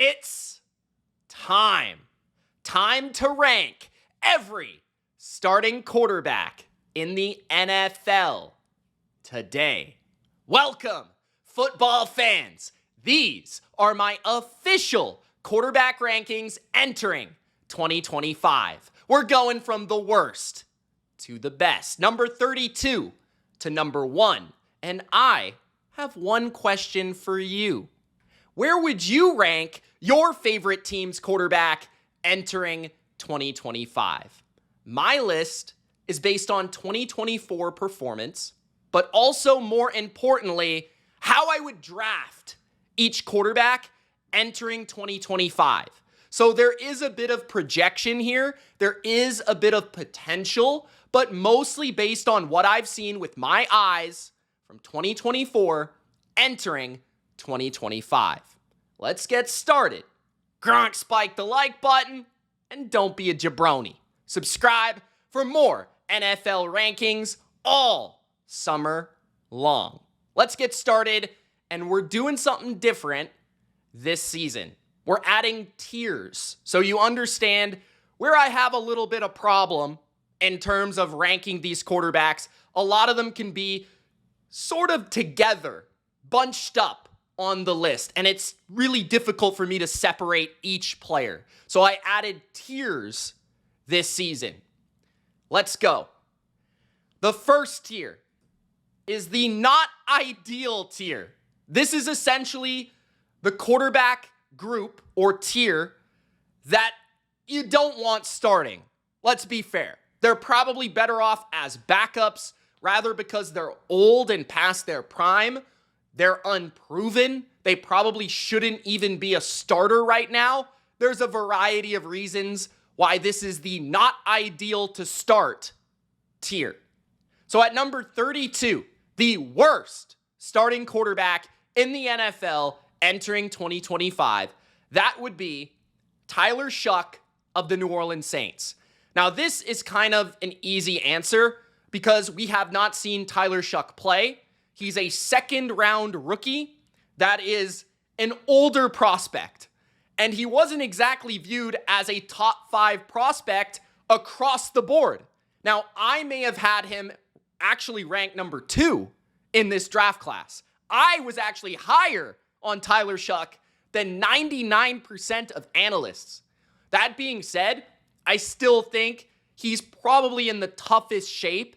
It's time. Time to rank every starting quarterback in the NFL today. Welcome, football fans. These are my official quarterback rankings entering 2025. We're going from the worst to the best, number 32 to number 1. And I have one question for you. Where would you rank your favorite team's quarterback entering 2025? My list is based on 2024 performance, but also more importantly, how I would draft each quarterback entering 2025. So there is a bit of projection here. There is a bit of potential, but mostly based on what I've seen with my eyes from 2024 entering 2025. Let's get started. Gronk, spike the like button, and don't be a jabroni. Subscribe for more NFL rankings all summer long. Let's get started, and we're doing something different this season. We're adding tiers, so you understand where I have a little bit of problem in terms of ranking these quarterbacks. A lot of them can be sort of together, bunched up on the list, and it's really difficult for me to separate each player. So I added tiers this season. Let's go. The first tier is the not ideal tier. This is essentially the quarterback group or tier that you don't want starting. Let's be fair. They're probably better off as backups, rather because they're old and past their prime. They're unproven. They probably shouldn't even be a starter right now. There's a variety of reasons why this is the not ideal to start tier. So at number 32, the worst starting quarterback in the NFL entering 2025, that would be Tyler Shough of the New Orleans Saints. Now, this is kind of an easy answer because we have not seen Tyler Shough play. He's a second-round rookie that is an older prospect, and he wasn't exactly viewed as a top 5 prospect across the board. Now, I may have had him actually ranked number 2 in this draft class. I was actually higher on Tyler Shough than 99% of analysts. That being said, I still think he's probably in the toughest shape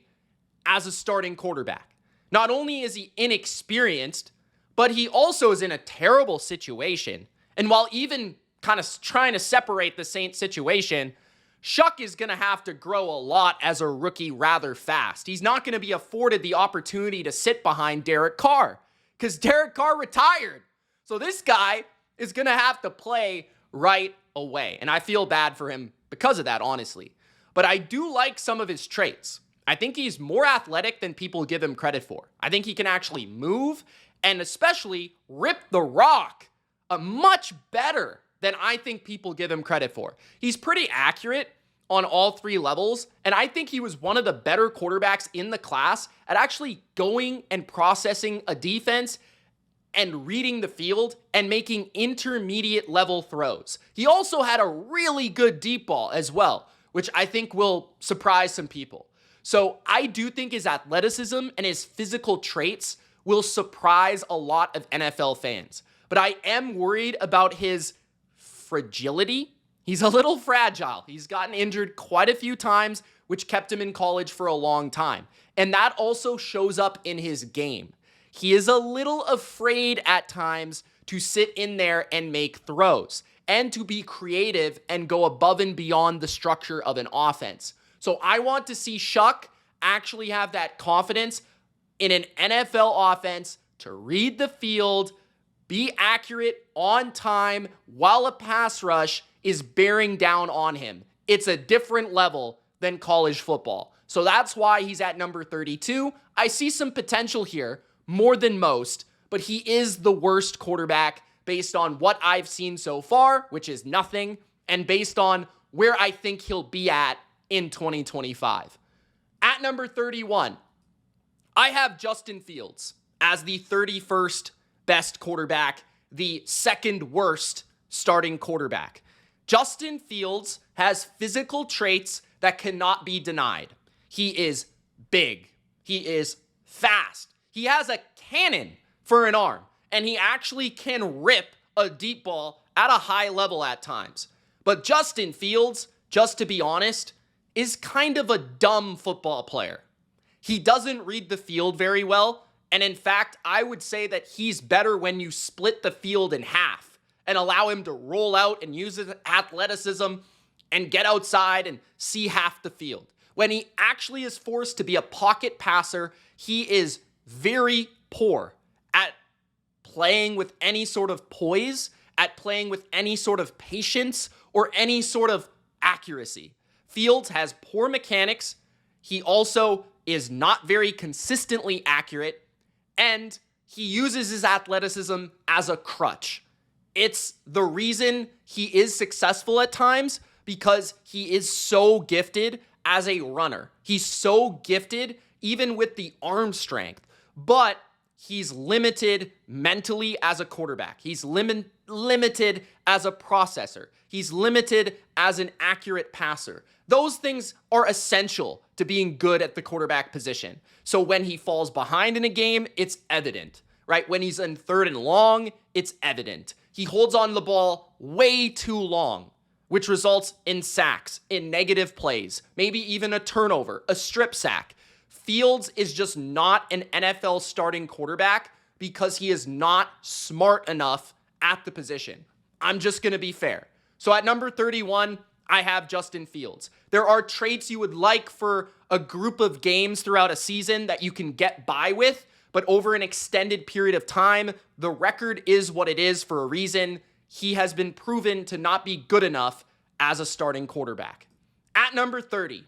as a starting quarterback. Not only is he inexperienced, but he also is in a terrible situation. And while even kind of trying to separate the Saints situation, Shough is going to have to grow a lot as a rookie rather fast. He's not going to be afforded the opportunity to sit behind Derek Carr because Derek Carr retired. So this guy is going to have to play right away. And I feel bad for him because of that, honestly. But I do like some of his traits. I think he's more athletic than people give him credit for. I think he can actually move and especially rip the rock much better than I think people give him credit for. He's pretty accurate on all 3 levels, and I think he was one of the better quarterbacks in the class at actually going and processing a defense and reading the field and making intermediate level throws. He also had a really good deep ball as well, which I think will surprise some people. So I do think his athleticism and his physical traits will surprise a lot of NFL fans. But I am worried about his fragility. He's a little fragile. He's gotten injured quite a few times, which kept him in college for a long time. And that also shows up in his game. He is a little afraid at times to sit in there and make throws and to be creative and go above and beyond the structure of an offense. So I want to see Shough actually have that confidence in an NFL offense to read the field, be accurate on time while a pass rush is bearing down on him. It's a different level than college football. So that's why he's at number 32. I see some potential here, more than most, but he is the worst quarterback based on what I've seen so far, which is nothing, and based on where I think he'll be at in 2025. At number 31, I have Justin Fields as the 31st best quarterback, the second worst starting quarterback. Justin Fields has physical traits that cannot be denied. He is big. He is fast. He has a cannon for an arm, and he actually can rip a deep ball at a high level at times. But Justin Fields, just to be honest, is kind of a dumb football player. He doesn't read the field very well, and in fact, I would say that he's better when you split the field in half and allow him to roll out and use his athleticism and get outside and see half the field. When he actually is forced to be a pocket passer, he is very poor at playing with any sort of poise, at playing with any sort of patience, or any sort of accuracy. Fields has poor mechanics. He also is not very consistently accurate, and he uses his athleticism as a crutch. It's the reason he is successful at times because he is so gifted as a runner. He's so gifted even with the arm strength, but he's limited mentally as a quarterback. He's limited as a processor. He's limited as an accurate passer. Those things are essential to being good at the quarterback position. So when he falls behind in a game, it's evident, right? When he's in third and long, it's evident. He holds on to the ball way too long, which results in sacks, in negative plays, maybe even a turnover, a strip sack. Fields is just not an NFL starting quarterback because he is not smart enough at the position. I'm just going to be fair. So at number 31, I have Justin Fields. There are traits you would like for a group of games throughout a season that you can get by with, but over an extended period of time, the record is what it is for a reason. He has been proven to not be good enough as a starting quarterback. At number 30,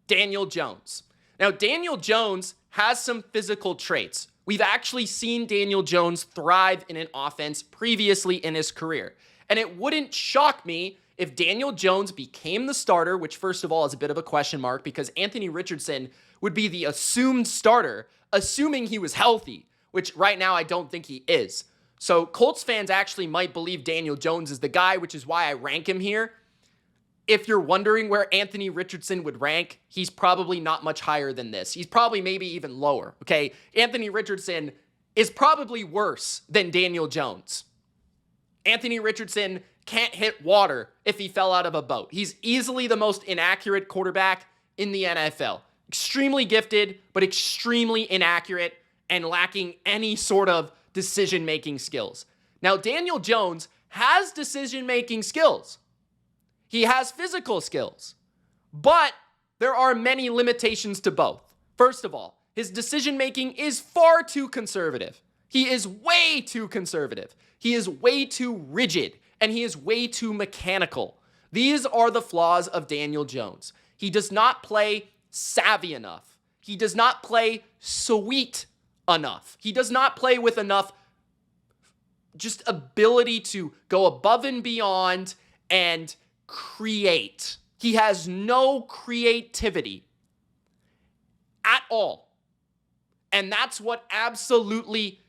Daniel Jones. Now, Daniel Jones has some physical traits. We've actually seen Daniel Jones thrive in an offense previously in his career. And it wouldn't shock me if Daniel Jones became the starter, which first of all is a bit of a question mark because Anthony Richardson would be the assumed starter, assuming he was healthy, which right now I don't think he is. So Colts fans actually might believe Daniel Jones is the guy, which is why I rank him here. If you're wondering where Anthony Richardson would rank, he's probably not much higher than this. He's probably maybe even lower, okay? Anthony Richardson is probably worse than Daniel Jones. Anthony Richardson can't hit water if he fell out of a boat. He's easily the most inaccurate quarterback in the NFL. Extremely gifted, but extremely inaccurate and lacking any sort of decision-making skills. Now, Daniel Jones has decision-making skills. He has physical skills, but there are many limitations to both. First of all, his decision-making is far too conservative. He is way too conservative. He is way too rigid, and he is way too mechanical. These are the flaws of Daniel Jones. He does not play savvy enough. He does not play sweet enough. He does not play with enough just ability to go above and beyond and create. He has no creativity at all. And that's what absolutely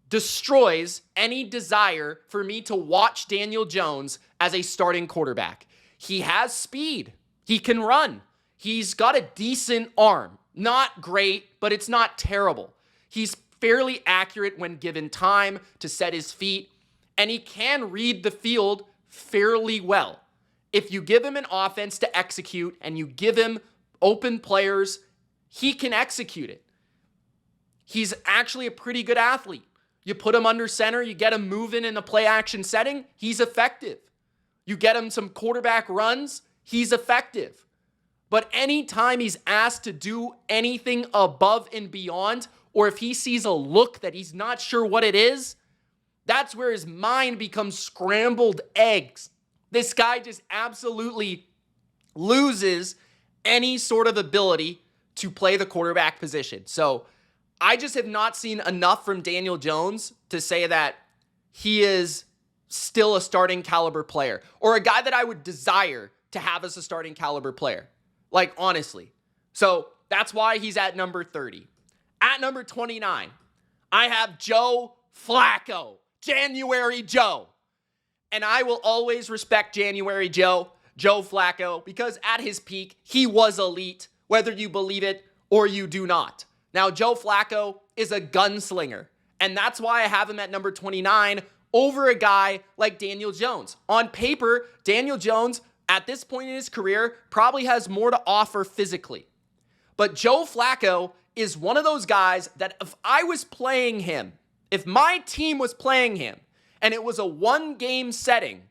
destroys any desire for me to watch Daniel Jones as a starting quarterback. He has speed. He can run. He's got a decent arm. Not great, but it's not terrible. He's fairly accurate when given time to set his feet, and he can read the field fairly well. If you give him an offense to execute and you give him open players, he can execute it. He's actually a pretty good athlete. You put him under center, you get him moving in a play action setting, he's effective. You get him some quarterback runs, he's effective. But anytime he's asked to do anything above and beyond, or if he sees a look that he's not sure what it is, that's where his mind becomes scrambled eggs. This guy just absolutely loses any sort of ability to play the quarterback position. So I just have not seen enough from Daniel Jones to say that he is still a starting caliber player or a guy that I would desire to have as a starting caliber player. Like, honestly. So that's why he's at number 30. At number 29, I have Joe Flacco, January Joe. And I will always respect January Joe Flacco, because at his peak, he was elite, whether you believe it or you do not. Now, Joe Flacco is a gunslinger, and that's why I have him at number 29 over a guy like Daniel Jones. On paper, Daniel Jones, at this point in his career, probably has more to offer physically. But Joe Flacco is one of those guys that if I was playing him, if my team was playing him, and it was a one-game setting,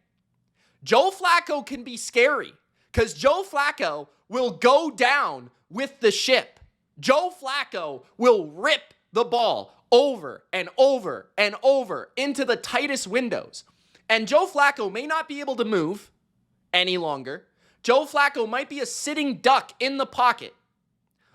Joe Flacco can be scary because Joe Flacco will go down with the ship. Joe Flacco will rip the ball over and over and over into the tightest windows. And Joe Flacco may not be able to move any longer. Joe Flacco might be a sitting duck in the pocket.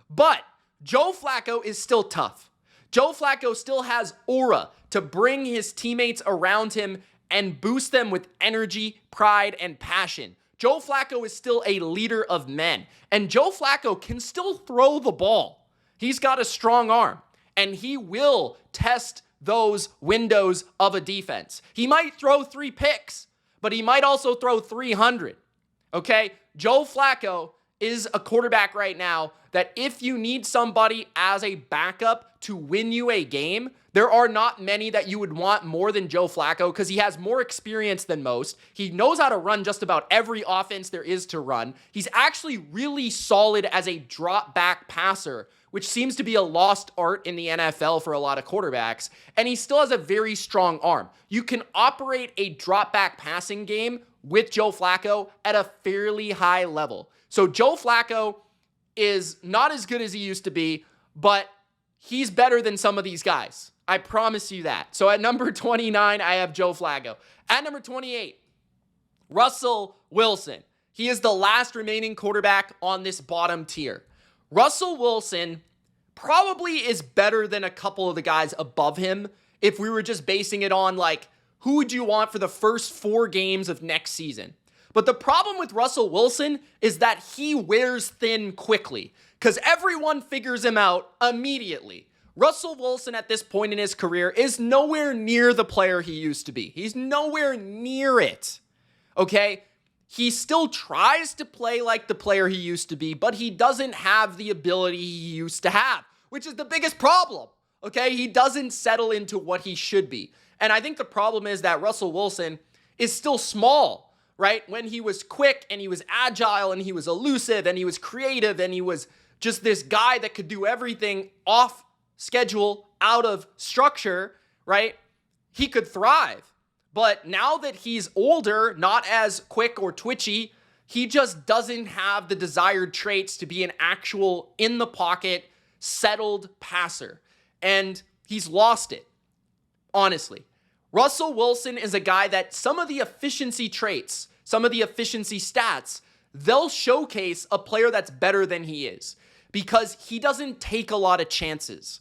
But Joe Flacco is still tough. Joe Flacco still has aura to bring his teammates around him and boost them with energy, pride, and passion. Joe Flacco is still a leader of men. And Joe Flacco can still throw the ball. He's got a strong arm. And he will test those windows of a defense. He might throw 3 picks, but he might also throw 300. Okay? Joe Flacco is a quarterback right now that if you need somebody as a backup to win you a game, there are not many that you would want more than Joe Flacco because he has more experience than most. He knows how to run just about every offense there is to run. He's actually really solid as a drop back passer, which seems to be a lost art in the NFL for a lot of quarterbacks. And he still has a very strong arm. You can operate a drop back passing game with Joe Flacco at a fairly high level. So Joe Flacco is not as good as he used to be, but he's better than some of these guys. I promise you that. So at number 29, I have Joe Flacco. At number 28, Russell Wilson. He is the last remaining quarterback on this bottom tier. Russell Wilson probably is better than a couple of the guys above him if we were just basing it on like, who would you want for the first 4 games of next season? But the problem with Russell Wilson is that he wears thin quickly because everyone figures him out immediately. Russell Wilson at this point in his career is nowhere near the player he used to be. He's nowhere near it, okay? He still tries to play like the player he used to be, but he doesn't have the ability he used to have, which is the biggest problem, okay? He doesn't settle into what he should be. And I think the problem is that Russell Wilson is still small, right? When he was quick and he was agile and he was elusive and he was creative and he was just this guy that could do everything off schedule, out of structure, right? He could thrive. But now that he's older, not as quick or twitchy, he just doesn't have the desired traits to be an actual in the pocket, settled passer. And he's lost it, honestly. Russell Wilson is a guy that some of the efficiency traits, some of the efficiency stats, they'll showcase a player that's better than he is because he doesn't take a lot of chances.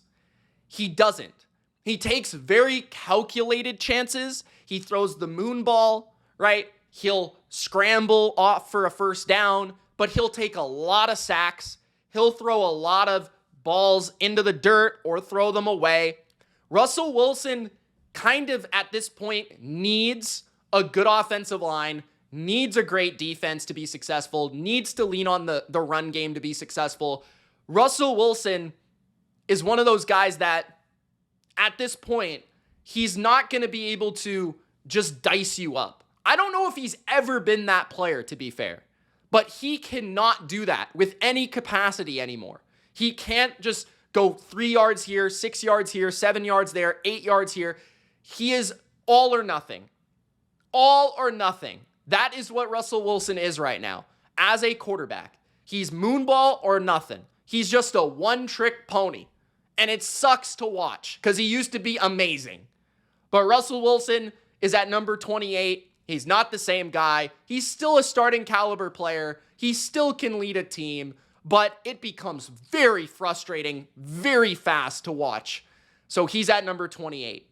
He doesn't. He takes very calculated chances. He throws the moon ball, right? He'll scramble off for a first down, but he'll take a lot of sacks. He'll throw a lot of balls into the dirt or throw them away. Russell Wilson kind of at this point needs a good offensive line, needs a great defense to be successful, needs to lean on the run game to be successful. Russell Wilson is one of those guys that at this point, he's not going to be able to just dice you up. I don't know if he's ever been that player, to be fair, but he cannot do that with any capacity anymore. He can't just go 3 yards here, 6 yards here, 7 yards there, 8 yards here. He is all or nothing. All or nothing. That is what Russell Wilson is right now as a quarterback. He's moonball or nothing. He's just a one-trick pony. And it sucks to watch because he used to be amazing. But Russell Wilson is at number 28. He's not the same guy. He's still a starting caliber player. He still can lead a team, but it becomes very frustrating, very fast to watch. So he's at number 28.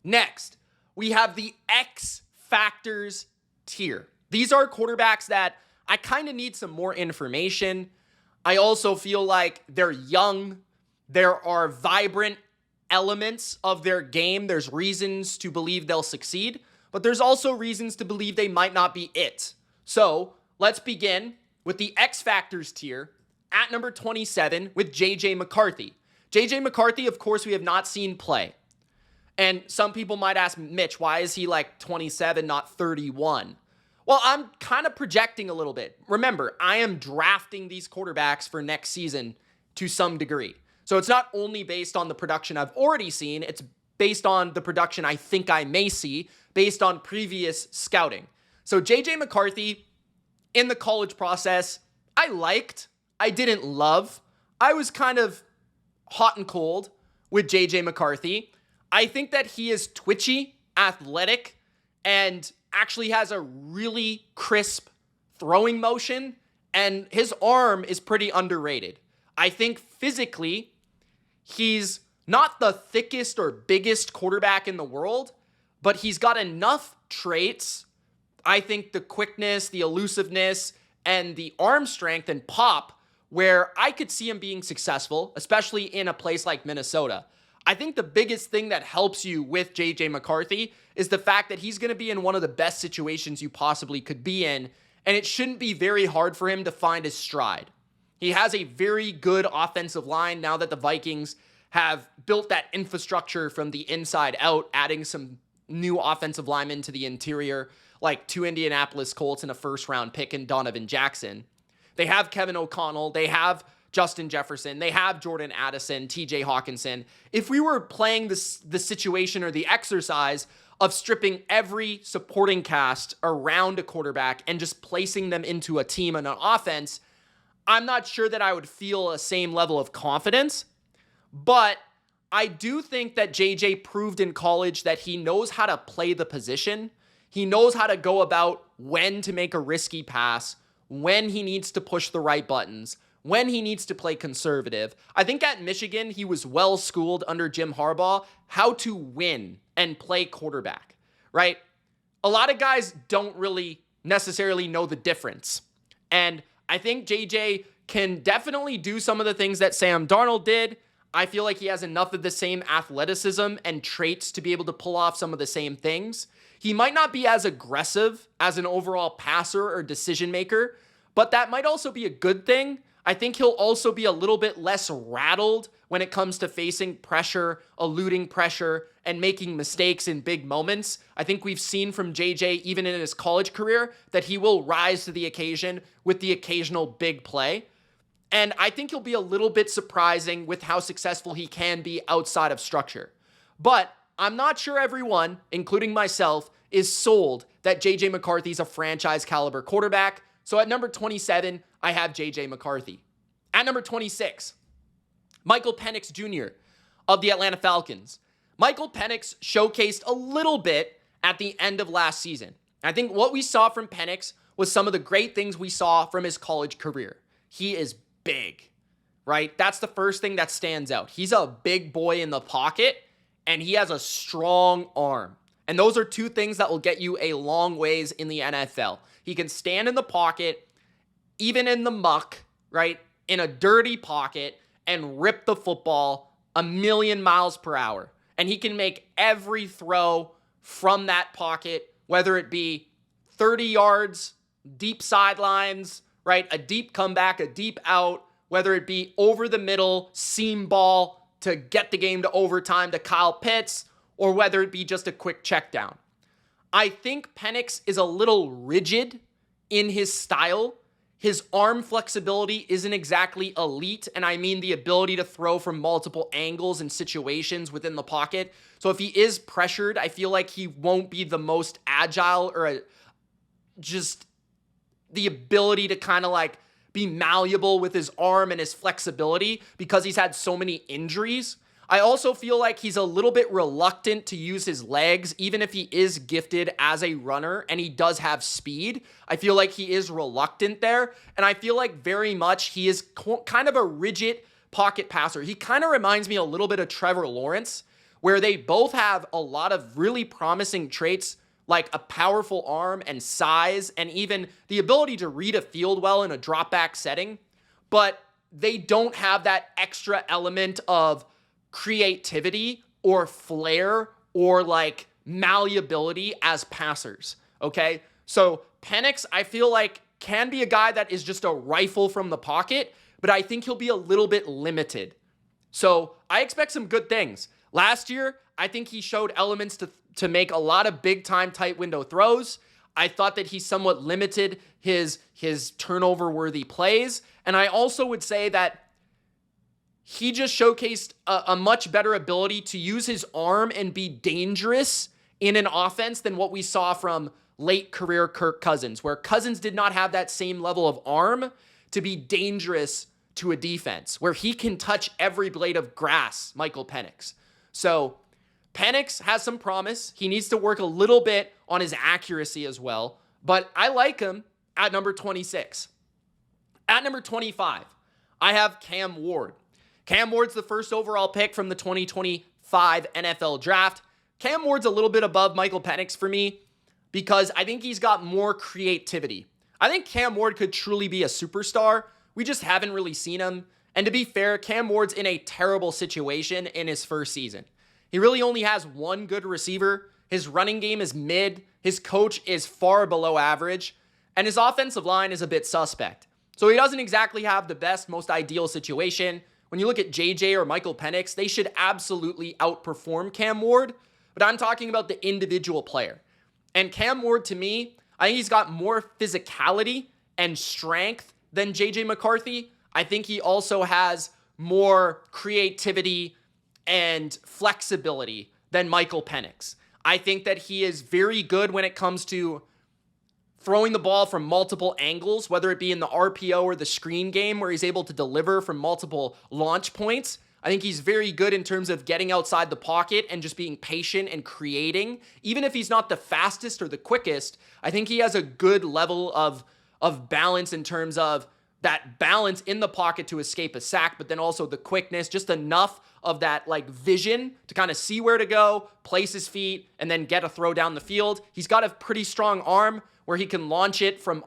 Next, we have the X Factors tier. These are quarterbacks that I kind of need some more information. I also feel like they're young. There are vibrant elements of their game. There's reasons to believe they'll succeed, but there's also reasons to believe they might not be it. So let's begin with the X Factors tier at number 27 with JJ McCarthy. JJ McCarthy, of course, we have not seen play. And some people might ask, Mitch, why is he like 27, not 31? Well, I'm kind of projecting a little bit. Remember, I am drafting these quarterbacks for next season to some degree. So it's not only based on the production I've already seen, it's based on the production I think I may see based on previous scouting. So JJ McCarthy, in the college process, I didn't love. I was kind of hot and cold with JJ McCarthy. I think that he is twitchy, athletic, and actually has a really crisp throwing motion, and his arm is pretty underrated. I think physically, he's not the thickest or biggest quarterback in the world, but he's got enough traits. I think the quickness, the elusiveness, and the arm strength and pop where I could see him being successful, especially in a place like Minnesota. I think the biggest thing that helps you with JJ McCarthy is the fact that he's going to be in one of the best situations you possibly could be in, and it shouldn't be very hard for him to find his stride. He has a very good offensive line now that the Vikings have built that infrastructure from the inside out, adding some new offensive linemen to the interior, like 2 Indianapolis Colts and a first-round pick in Donovan Jackson. They have Kevin O'Connell. They have Justin Jefferson. They have Jordan Addison, TJ Hawkinson. If we were playing the situation or the exercise of stripping every supporting cast around a quarterback and just placing them into a team and an offense, I'm not sure that I would feel a same level of confidence. But I do think that JJ proved in college that he knows how to play the position. He knows how to go about when to make a risky pass, when he needs to push the right buttons, when he needs to play conservative. I think at Michigan, he was well schooled under Jim Harbaugh how to win and play quarterback, right? A lot of guys don't really necessarily know the difference. And I think JJ can definitely do some of the things that Sam Darnold did. I feel like he has enough of the same athleticism and traits to be able to pull off some of the same things. He might not be as aggressive as an overall passer or decision maker, but that might also be a good thing. I think he'll also be a little bit less rattled when it comes to facing pressure, eluding pressure, and making mistakes in big moments. I think we've seen from JJ, even in his college career, that he will rise to the occasion with the occasional big play. And I think he'll be a little bit surprising with how successful he can be outside of structure. But I'm not sure everyone, including myself, is sold that JJ McCarthy's a franchise caliber quarterback. So at number 27, I have JJ McCarthy. At number 26, Michael Penix Jr. of the Atlanta Falcons. Michael Penix showcased a little bit at the end of last season. I think what we saw from Penix was some of the great things we saw from his college career. He is big, right? That's the first thing that stands out. He's a big boy in the pocket, and he has a strong arm. And those are two things that will get you a long ways in the NFL. He can stand in the pocket, even in the muck, right? In a dirty pocket, and rip the football a million miles per hour. And he can make every throw from that pocket, whether it be 30 yards, deep sidelines, right? A deep comeback, a deep out, whether it be over the middle, seam ball to get the game to overtime to Kyle Pitts, or whether it be just a quick check down. I think Penix is a little rigid in his style. His arm flexibility isn't exactly elite, and I mean the ability to throw from multiple angles and situations within the pocket. So if he is pressured, I feel like he won't be the most agile or just the ability to kind of like be malleable with his arm and his flexibility because he's had so many injuries. I also feel like he's a little bit reluctant to use his legs, even if he is gifted as a runner and he does have speed. I feel like he is reluctant there, and I feel like very much he is kind of a rigid pocket passer. He kind of reminds me a little bit of Trevor Lawrence, where they both have a lot of really promising traits like a powerful arm and size and even the ability to read a field well in a drop back setting, but they don't have that extra element of creativity or flair or like malleability as passers, okay? So Penix, I feel like, can be a guy that is just a rifle from the pocket, but I think he'll be a little bit limited. So I expect some good things. Last year, I think he showed elements to make a lot of big-time tight window throws. I thought that he somewhat limited his turnover-worthy plays. And I also would say that he just showcased a much better ability to use his arm and be dangerous in an offense than what we saw from late career Kirk Cousins, where Cousins did not have that same level of arm to be dangerous to a defense, where he can touch every blade of grass, Michael Penix. So Penix has some promise. He needs to work a little bit on his accuracy as well, but I like him at number 26. At number 25, I have Cam Ward. Cam Ward's the first overall pick from the 2025 NFL Draft. Cam Ward's a little bit above Michael Penix for me because I think he's got more creativity. I think Cam Ward could truly be a superstar. We just haven't really seen him. And to be fair, Cam Ward's in a terrible situation in his first season. He really only has one good receiver. His running game is mid. His coach is far below average. And his offensive line is a bit suspect. So he doesn't exactly have the best, most ideal situation. When you look at JJ or Michael Penix, they should absolutely outperform Cam Ward. But I'm talking about the individual player. And Cam Ward, to me, I think he's got more physicality and strength than JJ McCarthy. I think he also has more creativity and flexibility than Michael Penix. I think that he is very good when it comes to throwing the ball from multiple angles, whether it be in the RPO or the screen game where he's able to deliver from multiple launch points. I think he's very good in terms of getting outside the pocket and just being patient and creating. Even if he's not the fastest or the quickest, I think he has a good level of balance in terms of that balance in the pocket to escape a sack, but then also the quickness, just enough of that like vision to kind of see where to go, place his feet, and then get a throw down the field. He's got a pretty strong arm where he can launch it from,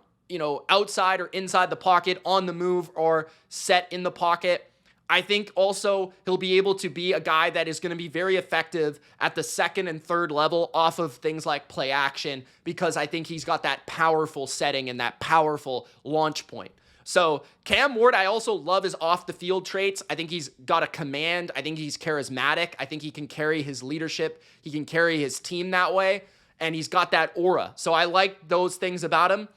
outside or inside the pocket, on the move, or set in the pocket. I think also he'll be able to be a guy that is going to be very effective at the second and third level off of things like play action, because I think he's got that powerful setting and that powerful launch point. So Cam Ward, I also love his off the field traits. I think he's got a command. I think he's charismatic. I think he can carry his leadership. He can carry his team that way. And he's got that aura. So I like those things about him.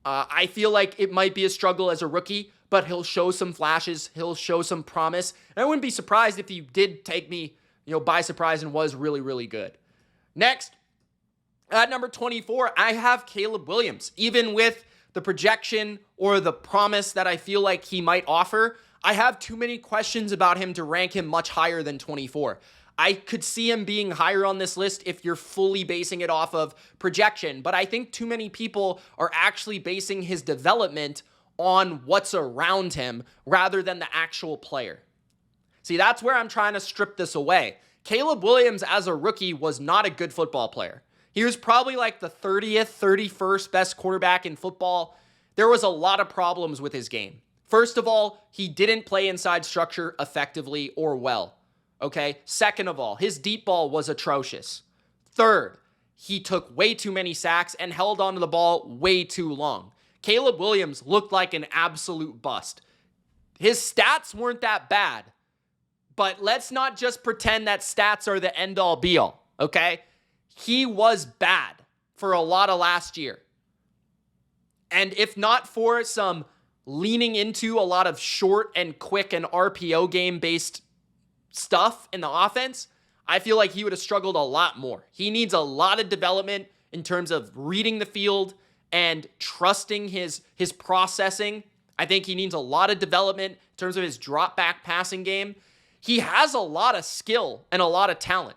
I feel like it might be a struggle as a rookie, but he'll show some flashes. He'll show some promise. And I wouldn't be surprised if he did take me, by surprise and was really, really good. Next, at number 24, I have Caleb Williams. Even with the projection or the promise that I feel like he might offer, I have too many questions about him to rank him much higher than 24. I could see him being higher on this list if you're fully basing it off of projection, but I think too many people are actually basing his development on what's around him rather than the actual player. See, that's where I'm trying to strip this away. Caleb Williams as a rookie was not a good football player. He was probably like the 30th, 31st best quarterback in football. There was a lot of problems with his game. First of all, he didn't play inside structure effectively or well. Okay? Second of all, his deep ball was atrocious. Third, he took way too many sacks and held onto the ball way too long. Caleb Williams looked like an absolute bust. His stats weren't that bad, but let's not just pretend that stats are the end-all be-all, okay? He was bad for a lot of last year. And if not for some leaning into a lot of short and quick and RPO game-based stuff in the offense, I feel like he would have struggled a lot more. He needs a lot of development in terms of reading the field and trusting his processing. I think he needs a lot of development in terms of his drop-back passing game. He has a lot of skill and a lot of talent.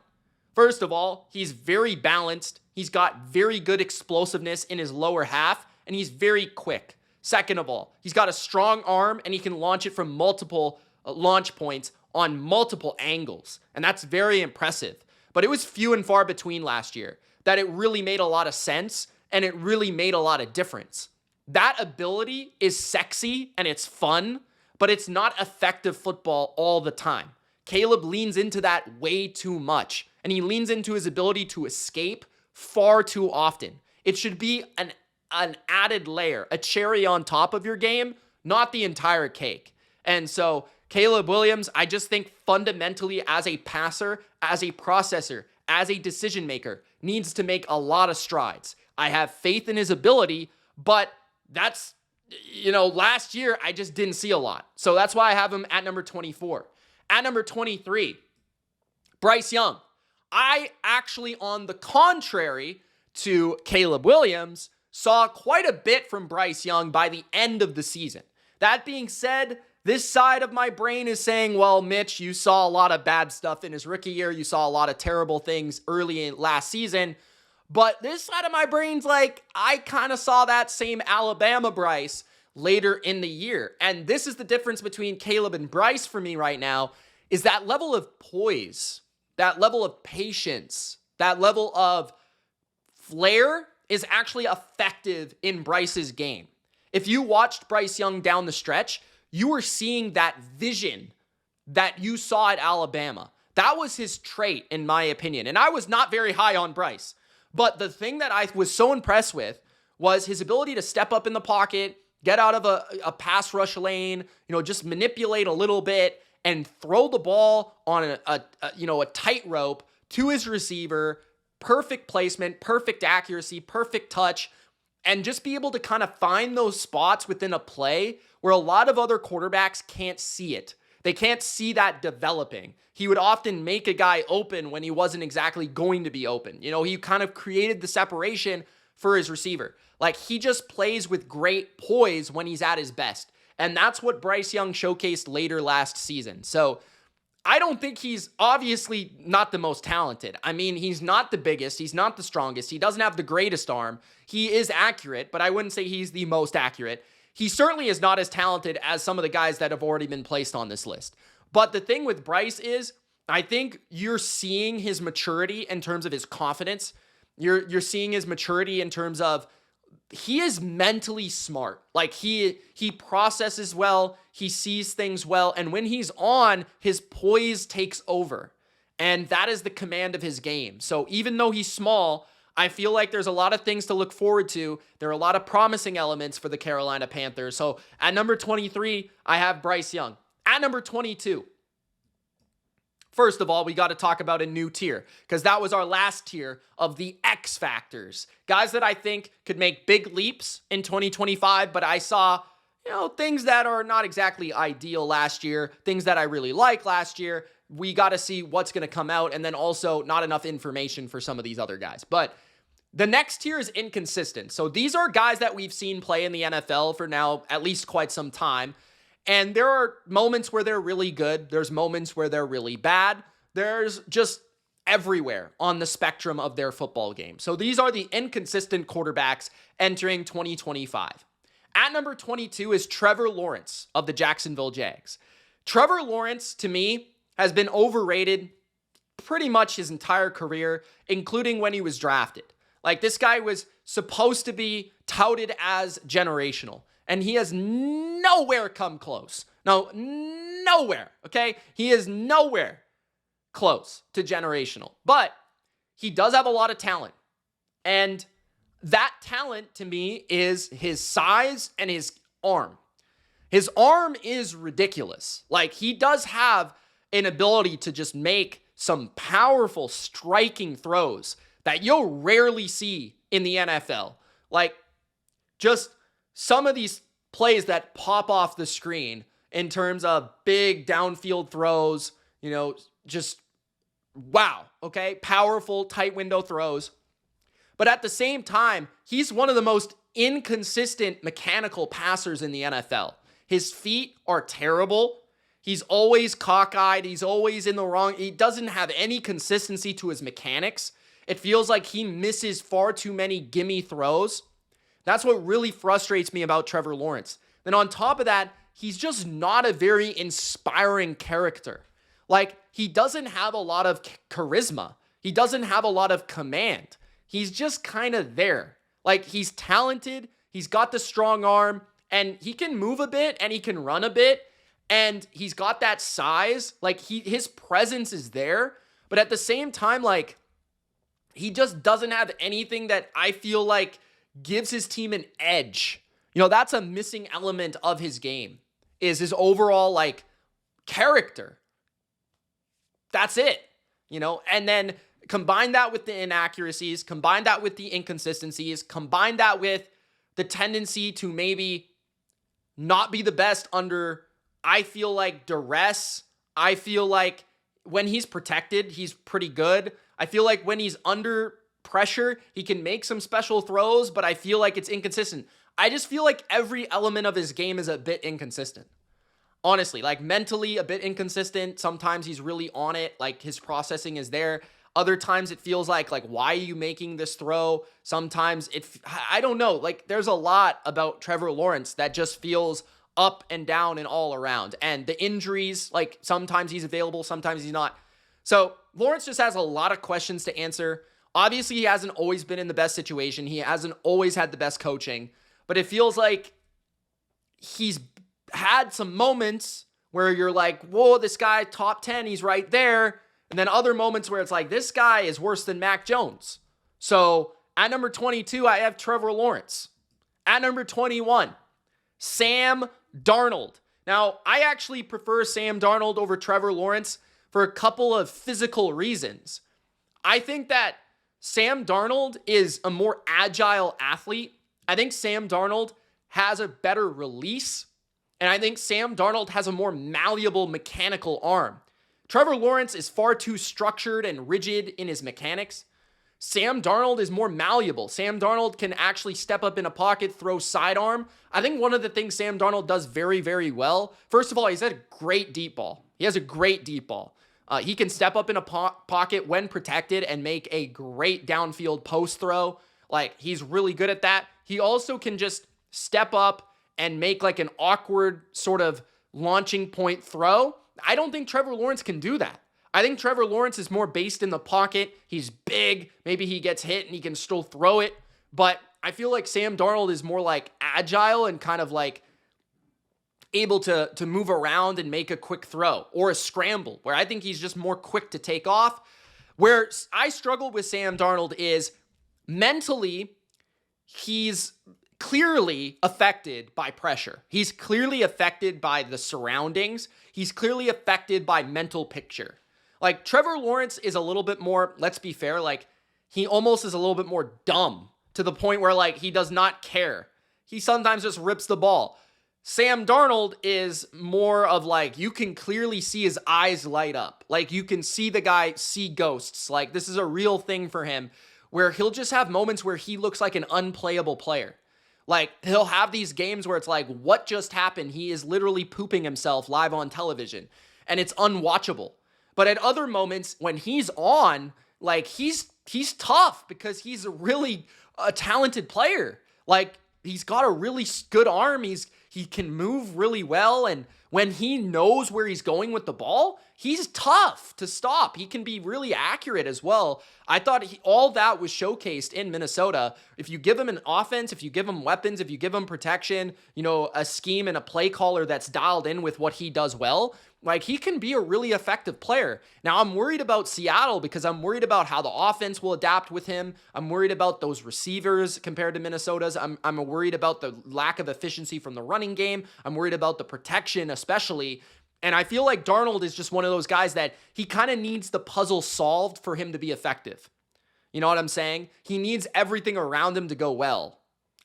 First of all, he's very balanced. He's got very good explosiveness in his lower half, and he's very quick. Second of all, he's got a strong arm, and he can launch it from multiple launch points on multiple angles, and that's very impressive. But it was few and far between last year that it really made a lot of sense, and it really made a lot of difference. That ability is sexy, and it's fun, but it's not effective football all the time. Caleb leans into that way too much. and he leans into his ability to escape far too often. It should be an added layer, a cherry on top of your game, not the entire cake. And so Caleb Williams, I just think fundamentally as a passer, as a processor, as a decision maker, needs to make a lot of strides. I have faith in his ability, but that's, last year I just didn't see a lot. So that's why I have him at number 24. At number 23, Bryce Young. I actually, on the contrary to Caleb Williams, saw quite a bit from Bryce Young by the end of the season. That being said, this side of my brain is saying, well, Mitch, you saw a lot of bad stuff in his rookie year. You saw a lot of terrible things early in last season. But this side of my brain's like, I kind of saw that same Alabama Bryce later in the year. And this is the difference between Caleb and Bryce for me right now, is that level of poise, that level of patience, that level of flair is actually effective in Bryce's game. If you watched Bryce Young down the stretch, you were seeing that vision that you saw at Alabama. That was his trait, in my opinion. And I was not very high on Bryce. But the thing that I was so impressed with was his ability to step up in the pocket, get out of a pass rush lane, just manipulate a little bit and throw the ball on a tightrope to his receiver. Perfect placement, perfect accuracy, perfect touch, and just be able to kind of find those spots within a play where a lot of other quarterbacks can't see it. They can't see that developing. He would often make a guy open when he wasn't exactly going to be open. He kind of created the separation for his receiver. Like, he just plays with great poise when he's at his best. And that's what Bryce Young showcased later last season. So I don't think he's obviously not the most talented. I mean, he's not the biggest. He's not the strongest. He doesn't have the greatest arm. He is accurate, but I wouldn't say he's the most accurate. He certainly is not as talented as some of the guys that have already been placed on this list. But the thing with Bryce is, I think you're seeing his maturity in terms of his confidence. You're seeing his maturity in terms of he is mentally smart. Like, he processes well, he sees things well, and when he's on, his poise takes over. And that is the command of his game. So even though he's small, I feel like there's a lot of things to look forward to. There are a lot of promising elements for the Carolina Panthers. So at number 23, I have Bryce Young. At number 22, first of all, we got to talk about a new tier, because that was our last tier of the X factors. Guys that I think could make big leaps in 2025, but I saw, things that are not exactly ideal last year, things that I really like last year. We got to see what's going to come out, and then also not enough information for some of these other guys. But the next tier is inconsistent. So these are guys that we've seen play in the NFL for now at least quite some time. And there are moments where they're really good. There's moments where they're really bad. There's just everywhere on the spectrum of their football game. So these are the inconsistent quarterbacks entering 2025. At number 22 is Trevor Lawrence of the Jacksonville Jags. Trevor Lawrence, to me, has been overrated pretty much his entire career, including when he was drafted. Like, this guy was supposed to be touted as generational, and he has nowhere come close. No, nowhere, okay? He is nowhere close to generational. But he does have a lot of talent. And that talent, to me, is his size and his arm. His arm is ridiculous. Like, he does have an ability to just make some powerful, striking throws that you'll rarely see in the NFL. Like, just some of these plays that pop off the screen in terms of big downfield throws, just wow, okay? Powerful, tight window throws. But at the same time, he's one of the most inconsistent mechanical passers in the NFL. His feet are terrible. He's always cockeyed. He's always in the wrong. He doesn't have any consistency to his mechanics. It feels like he misses far too many gimme throws. That's what really frustrates me about Trevor Lawrence. Then on top of that, he's just not a very inspiring character. Like, he doesn't have a lot of charisma. He doesn't have a lot of command. He's just kind of there. Like, he's talented. He's got the strong arm, and he can move a bit, and he can run a bit, and he's got that size. Like, his presence is there, But at the same time, like, he just doesn't have anything that I feel like gives his team an edge. You know, that's a missing element of his game, is his overall, like, character. That's it, you know? And then combine that with the inaccuracies, combine that with the inconsistencies, combine that with the tendency to maybe not be the best under, I feel like, duress. I feel like when he's protected, he's pretty good. I feel like when he's under pressure, he can make some special throws, but I feel like it's inconsistent. I just feel like every element of his game is a bit inconsistent. Honestly, like mentally a bit inconsistent. Sometimes he's really on it, like his processing is there. Other times it feels like why are you making this throw? Sometimes I don't know. Like, there's a lot about Trevor Lawrence that just feels up and down and all around. And the injuries, like, sometimes he's available, sometimes he's not. So Lawrence just has a lot of questions to answer. Obviously, he hasn't always been in the best situation. He hasn't always had the best coaching. But it feels like he's had some moments where you're like, whoa, this guy, top 10, he's right there. And then other moments where it's like, this guy is worse than Mac Jones. So at number 22, I have Trevor Lawrence. At number 21, Sam Darnold. Now, I actually prefer Sam Darnold over Trevor Lawrence for a couple of physical reasons. I think that Sam Darnold is a more agile athlete. I think Sam Darnold has a better release. And I think Sam Darnold has a more malleable mechanical arm. Trevor Lawrence is far too structured and rigid in his mechanics. Sam Darnold is more malleable. Sam Darnold can actually step up in a pocket, throw sidearm. I think one of the things Sam Darnold does very, very well, first of all, he's a great deep ball. He has a great deep ball. He can step up in a pocket when protected and make a great downfield post throw. Like, he's really good at that. He also can just step up and make like an awkward sort of launching point throw. I don't think Trevor Lawrence can do that. I think Trevor Lawrence is more based in the pocket. He's big. Maybe he gets hit and he can still throw it. But I feel like Sam Darnold is more like agile and kind of like able to move around and make a quick throw or a scramble, where I think he's just more quick to take off. Where I struggle with Sam Darnold is mentally, he's clearly affected by pressure. He's clearly affected by the surroundings. He's clearly affected by mental picture. Like, Trevor Lawrence is a little bit more, let's be fair, like, he almost is a little bit more dumb to the point where, like, he does not care. He sometimes just rips the ball. Sam Darnold is more of like, you can clearly see his eyes light up. Like, you can see the guy see ghosts. Like, this is a real thing for him, where he'll just have moments where he looks like an unplayable player. Like, he'll have these games where it's like, what just happened? He is literally pooping himself live on television, and it's unwatchable. But at other moments, when he's on, like, he's tough because he's a really talented player. Like, he's got a really good arm. He can move really well, and when he knows where he's going with the ball, he's tough to stop. He can be really accurate as well. I thought all that was showcased in Minnesota. If you give him an offense, if you give him weapons, if you give him protection, you know, a scheme and a play caller that's dialed in with what he does well, like, he can be a really effective player. Now, I'm worried about Seattle because I'm worried about how the offense will adapt with him. I'm worried about those receivers compared to Minnesota's. I'm worried about the lack of efficiency from the running game. I'm worried about the protection especially. And I feel like Darnold is just one of those guys that he kind of needs the puzzle solved for him to be effective. You know what I'm saying? He needs everything around him to go well.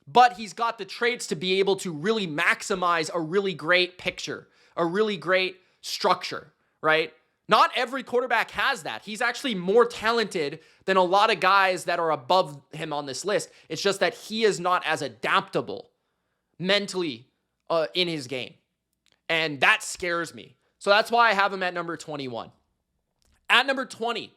But he's got the traits to be able to really maximize a really great picture, a really great structure, right? Not every quarterback has that. He's actually more talented than a lot of guys that are above him on this list. It's just that he is not as adaptable mentally in his game. And that scares me. So that's why I have him at number 21. At number 20,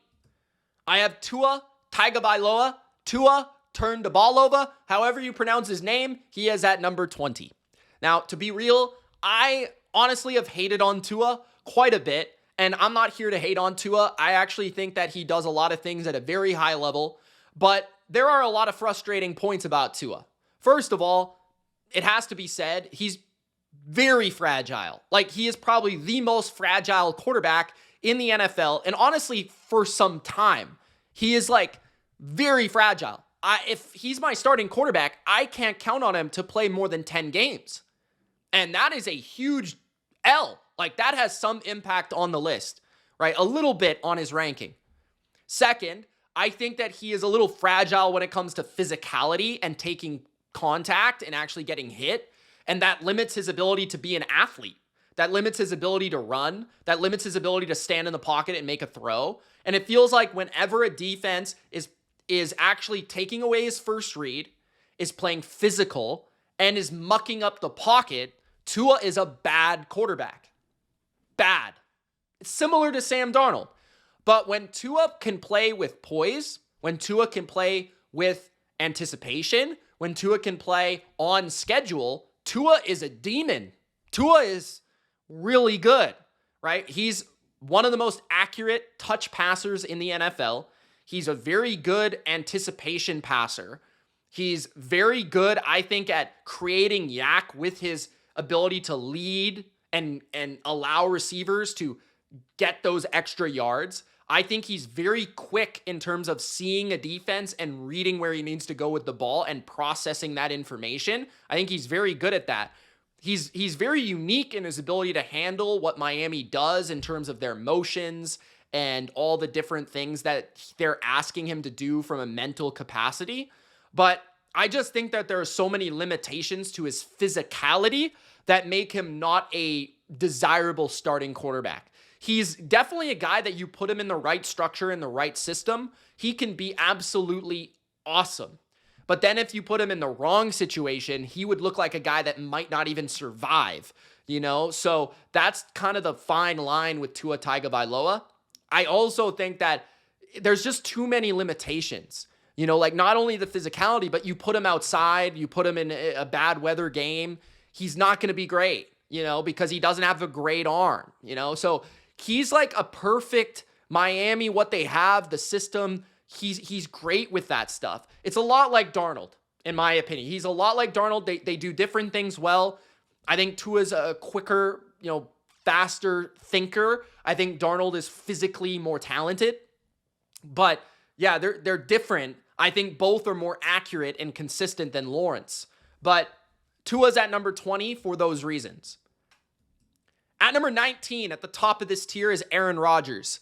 I have Tua Tagovailoa. Tua turned the ball over. However you pronounce his name, he is at number 20. Now, to be real, I honestly have hated on Tua quite a bit, and I'm not here to hate on Tua. I actually think that he does a lot of things at a very high level, but there are a lot of frustrating points about Tua. First of all, it has to be said, he's very fragile. Like, he is probably the most fragile quarterback in the NFL, and honestly, for some time, he is like very fragile. If he's my starting quarterback, I can't count on him to play more than 10 games. And that is a huge L. Like, that has some impact on the list, right? A little bit on his ranking. Second, I think that he is a little fragile when it comes to physicality and taking contact and actually getting hit. And that limits his ability to be an athlete. That limits his ability to run. That limits his ability to stand in the pocket and make a throw. And it feels like whenever a defense is actually taking away his first read, is playing physical, and is mucking up the pocket, Tua is a bad quarterback. Bad. It's similar to Sam Darnold. But when Tua can play with poise, when Tua can play with anticipation, when Tua can play on schedule, Tua is a demon. Tua is really good, right? He's one of the most accurate touch passers in the NFL. He's a very good anticipation passer. He's very good, I think, at creating yak with his ability to lead and allow receivers to get those extra yards. I think he's very quick in terms of seeing a defense and reading where he needs to go with the ball and processing that information. I think he's very good at that. He's very unique in his ability to handle what Miami does in terms of their motions and all the different things that they're asking him to do from a mental capacity. But I just think that there are so many limitations to his physicality that make him not a desirable starting quarterback. He's definitely a guy that you put him in the right structure, in the right system, he can be absolutely awesome. But then if you put him in the wrong situation, he would look like a guy that might not even survive, you know? So that's kind of the fine line with Tua Tagovailoa. I also think that there's just too many limitations. You know, like not only the physicality, but you put him outside, you put him in a bad weather game, he's not going to be great, you know, because he doesn't have a great arm, you know? So he's like a perfect Miami, what they have, the system. He's great with that stuff. It's a lot like Darnold, in my opinion. He's a lot like Darnold. They do different things well. I think Tua's a quicker, you know, faster thinker. I think Darnold is physically more talented. But yeah, they're different. I think both are more accurate and consistent than Lawrence. But Tua's at number 20 for those reasons. At number 19, at the top of this tier, is Aaron Rodgers.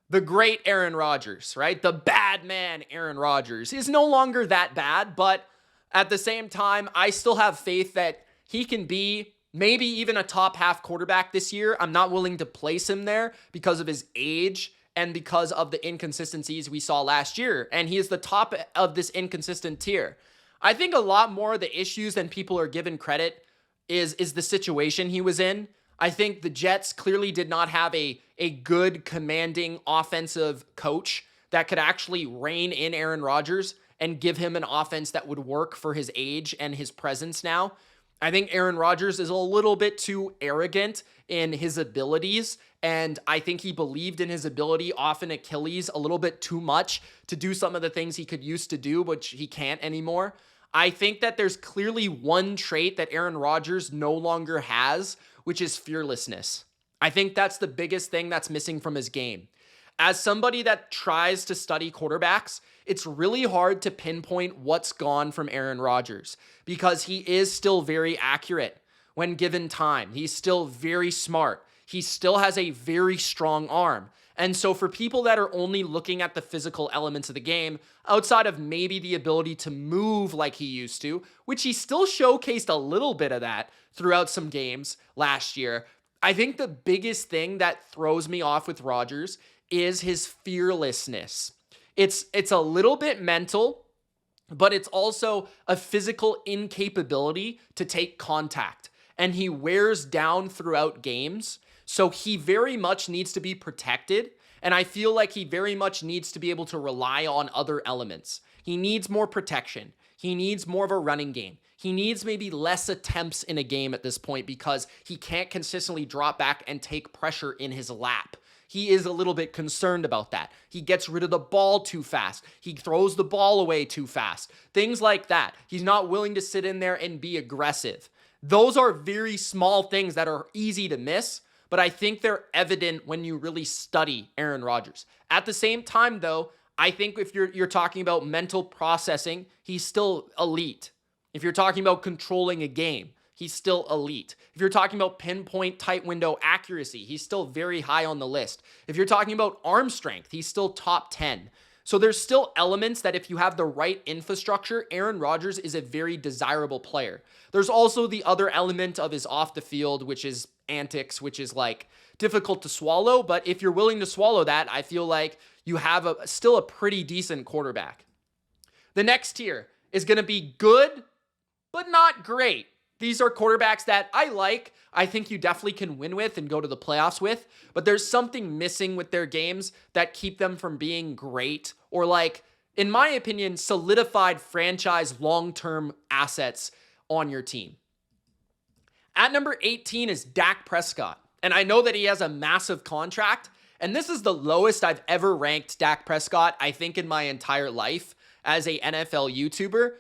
The great Aaron Rodgers, right? The bad man Aaron Rodgers is no longer that bad, but at the same time, I still have faith that he can be maybe even a top half quarterback this year. I'm not willing to place him there because of his age and because of the inconsistencies we saw last year. And he is the top of this inconsistent tier. I think a lot more of the issues than people are given credit is the situation he was in. I think the Jets clearly did not have a good commanding offensive coach that could actually rein in Aaron Rodgers and give him an offense that would work for his age and his presence now. I think Aaron Rodgers is a little bit too arrogant in his abilities, and I think he believed in his ability, often Achilles, a little bit too much to do some of the things he could used to do, which he can't anymore. I think that there's clearly one trait that Aaron Rodgers no longer has, which is fearlessness. I think that's the biggest thing that's missing from his game. As somebody that tries to study quarterbacks, it's really hard to pinpoint what's gone from Aaron Rodgers because he is still very accurate when given time. He's still very smart. He still has a very strong arm. And so for people that are only looking at the physical elements of the game, outside of maybe the ability to move like he used to, which he still showcased a little bit of that throughout some games last year, I think the biggest thing that throws me off with Rodgers is his fearlessness. It's a little bit mental, but it's also a physical incapability to take contact. And he wears down throughout games. So he very much needs to be protected. And I feel like he very much needs to be able to rely on other elements. He needs more protection. He needs more of a running game. He needs maybe less attempts in a game at this point because he can't consistently drop back and take pressure in his lap. He is a little bit concerned about that. He gets rid of the ball too fast. He throws the ball away too fast. Things like that. He's not willing to sit in there and be aggressive. Those are very small things that are easy to miss, but I think they're evident when you really study Aaron Rodgers. At the same time, though, I think if you're talking about mental processing, he's still elite. If you're talking about controlling a game, he's still elite. If you're talking about pinpoint tight window accuracy, he's still very high on the list. If you're talking about arm strength, he's still top 10. So there's still elements that if you have the right infrastructure, Aaron Rodgers is a very desirable player. There's also the other element of his off the field, which is antics, which is like difficult to swallow. But if you're willing to swallow that, I feel like you have still a pretty decent quarterback. The next tier is going to be good, but not great. These are quarterbacks that I like. I think you definitely can win with and go to the playoffs with, but there's something missing with their games that keep them from being great or, like, in my opinion, solidified franchise long-term assets on your team. At number 18 is Dak Prescott. And I know that he has a massive contract, and this is the lowest I've ever ranked Dak Prescott, I think, in my entire life as a NFL YouTuber.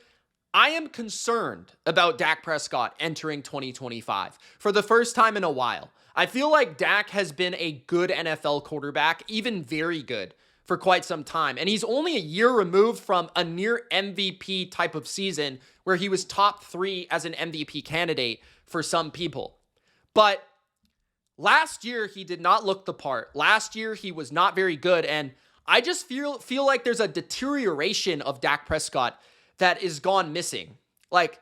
I am concerned about Dak Prescott entering 2025 for the first time in a while. I feel like Dak has been a good NFL quarterback, even very good, for quite some time. And he's only a year removed from a near MVP type of season where he was top 3 as an MVP candidate for some people. But last year, he did not look the part. Last year, he was not very good. And I just feel like there's a deterioration of Dak Prescott that is gone missing. Like,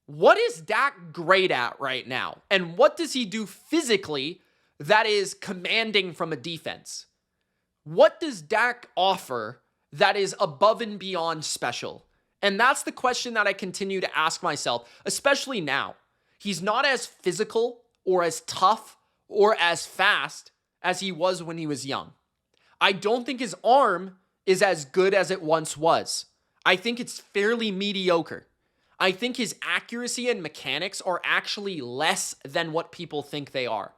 what is Dak great at right now? And what does he do physically that is commanding from a defense? What does Dak offer that is above and beyond special? And that's the question that I continue to ask myself, especially now. He's not as physical or as tough or as fast as he was when he was young. I don't think his arm is as good as it once was. I think it's fairly mediocre. I think his accuracy and mechanics are actually less than what people think they are.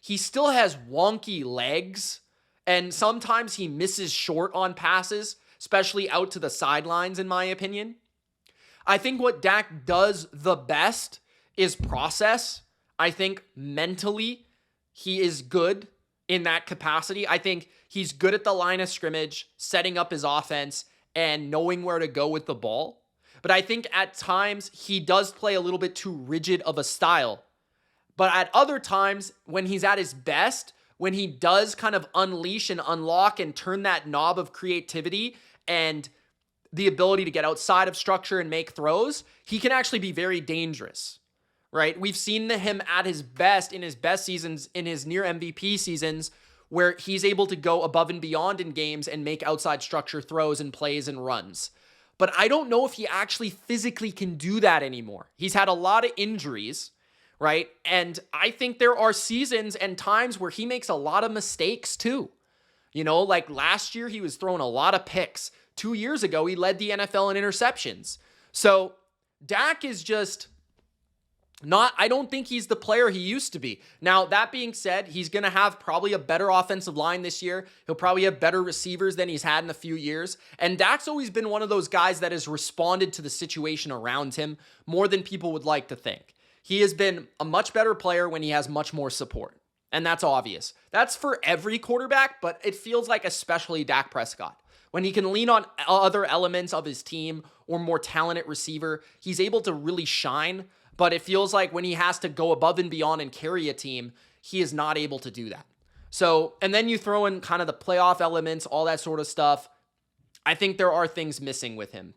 He still has wonky legs, and sometimes he misses short on passes, especially out to the sidelines, in my opinion. I think what Dak does the best is process. I think mentally he is good in that capacity. I think he's good at the line of scrimmage, setting up his offense, and knowing where to go with the ball. But I think at times he does play a little bit too rigid of a style. But at other times, when he's at his best, when he does kind of unleash and unlock and turn that knob of creativity and the ability to get outside of structure and make throws, he can actually be very dangerous, right? We've seen him at his best in his best seasons, in his near MVP seasons, where he's able to go above and beyond in games and make outside structure throws and plays and runs. But I don't know if he actually physically can do that anymore. He's had a lot of injuries, right? And I think there are seasons and times where he makes a lot of mistakes too. You know, like last year, he was throwing a lot of picks. 2 years ago, he led the NFL in interceptions. So Dak is just I don't think he's the player he used to be. Now, that being said, he's going to have probably a better offensive line this year. He'll probably have better receivers than he's had in a few years. And Dak's always been one of those guys that has responded to the situation around him more than people would like to think. He has been a much better player when he has much more support. And that's obvious. That's for every quarterback, but it feels like especially Dak Prescott. When he can lean on other elements of his team or more talented receiver, he's able to really shine. But it feels like when he has to go above and beyond and carry a team, he is not able to do that. So, and then you throw in kind of the playoff elements, all that sort of stuff. I think there are things missing with him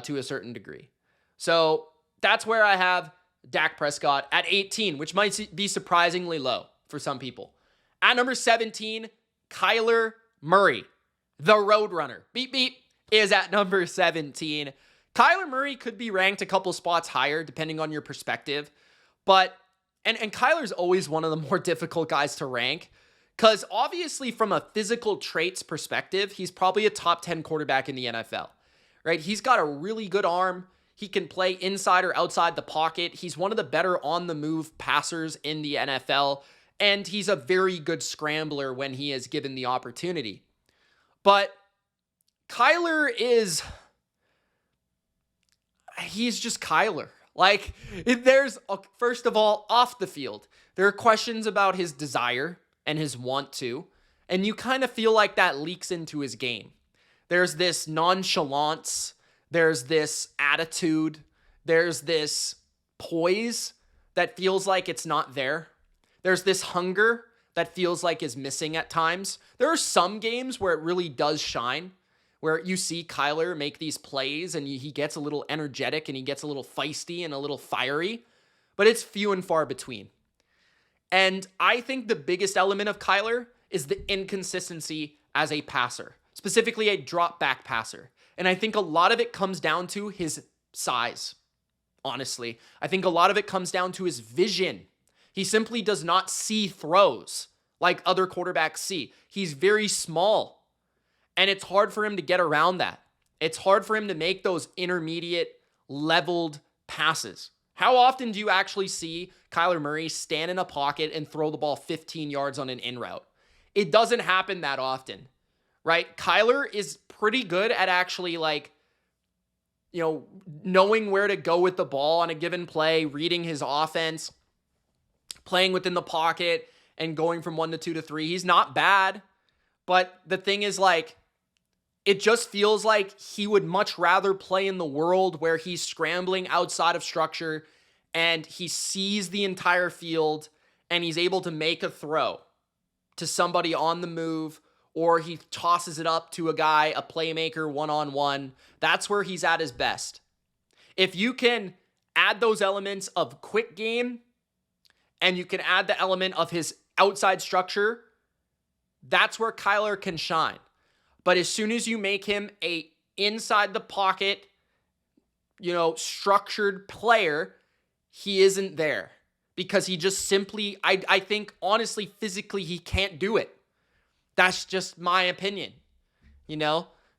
to a certain degree. So that's where I have Dak Prescott at 18, which might be surprisingly low for some people. At number 17, Kyler Murray, the Roadrunner, beep beep, is at number 17. Kyler Murray could be ranked a couple spots higher, depending on your perspective. But, and Kyler's always one of the more difficult guys to rank, because obviously from a physical traits perspective, he's probably a top 10 quarterback in the NFL, right? He's got a really good arm. He can play inside or outside the pocket. He's one of the better on-the-move passers in the NFL, and he's a very good scrambler when he is given the opportunity. But Kyler he's just Kyler. Like, first of all, off the field, there are questions about his desire and his want to, and you kind of feel like that leaks into his game. There's this nonchalance, there's this attitude, there's this poise that feels like it's not there. There's this hunger that feels like is missing at times. There are some games where it really does shine, where you see Kyler make these plays and he gets a little energetic and he gets a little feisty and a little fiery, but it's few and far between. And I think the biggest element of Kyler is the inconsistency as a passer, specifically a drop back passer. And I think a lot of it comes down to his size. Honestly, I think a lot of it comes down to his vision. He simply does not see throws like other quarterbacks see. He's very small, and it's hard for him to get around that. It's hard for him to make those intermediate leveled passes. How often do you actually see Kyler Murray stand in a pocket and throw the ball 15 yards on an in route? It doesn't happen that often, right? Kyler is pretty good at actually knowing where to go with the ball on a given play, reading his offense, playing within the pocket and going from 1 to 2 to 3. He's not bad, but the thing is, it just feels like he would much rather play in the world where he's scrambling outside of structure and he sees the entire field and he's able to make a throw to somebody on the move, or he tosses it up to a guy, a playmaker, one-on-one. That's where he's at his best. If you can add those elements of quick game and you can add the element of his outside structure, that's where Kyler can shine. But as soon as you make him a inside the pocket, structured player, he isn't there because he just simply, I think honestly, physically, he can't do it. That's just my opinion,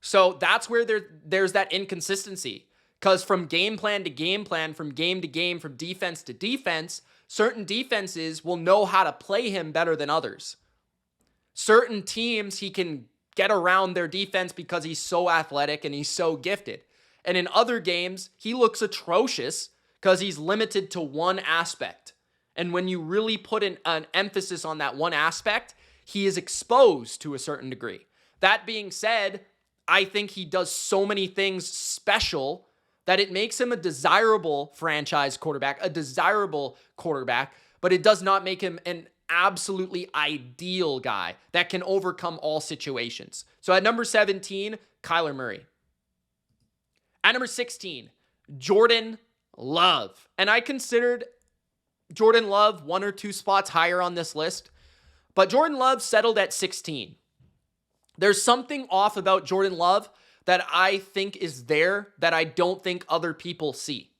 So that's where there's that inconsistency. Because from game plan to game plan, from game to game, from defense to defense, certain defenses will know how to play him better than others. Certain teams, he can get around their defense because he's so athletic and he's so gifted. And in other games, he looks atrocious because he's limited to one aspect. And when you really put an emphasis on that one aspect, he is exposed to a certain degree. That being said, I think he does so many things special that it makes him a desirable franchise quarterback, a desirable quarterback, but it does not make him an absolutely ideal guy that can overcome all situations. So at number 17, Kyler Murray. At number 16, Jordan Love. And I considered Jordan Love 1 or 2 spots higher on this list, but Jordan Love settled at 16. There's something off about Jordan Love that I think is there that I don't think other people see.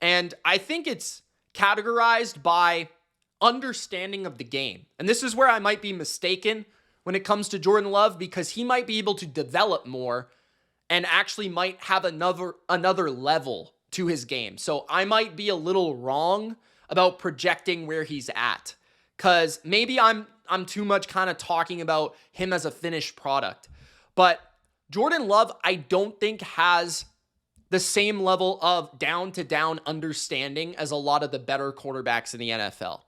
And I think it's categorized by understanding of the game. And this is where I might be mistaken when it comes to Jordan Love, because he might be able to develop more and actually might have another level to his game. So I might be a little wrong about projecting where he's at, because maybe I'm too much kind of talking about him as a finished product. But Jordan Love, I don't think has the same level of down-to-down understanding as a lot of the better quarterbacks in the NFL.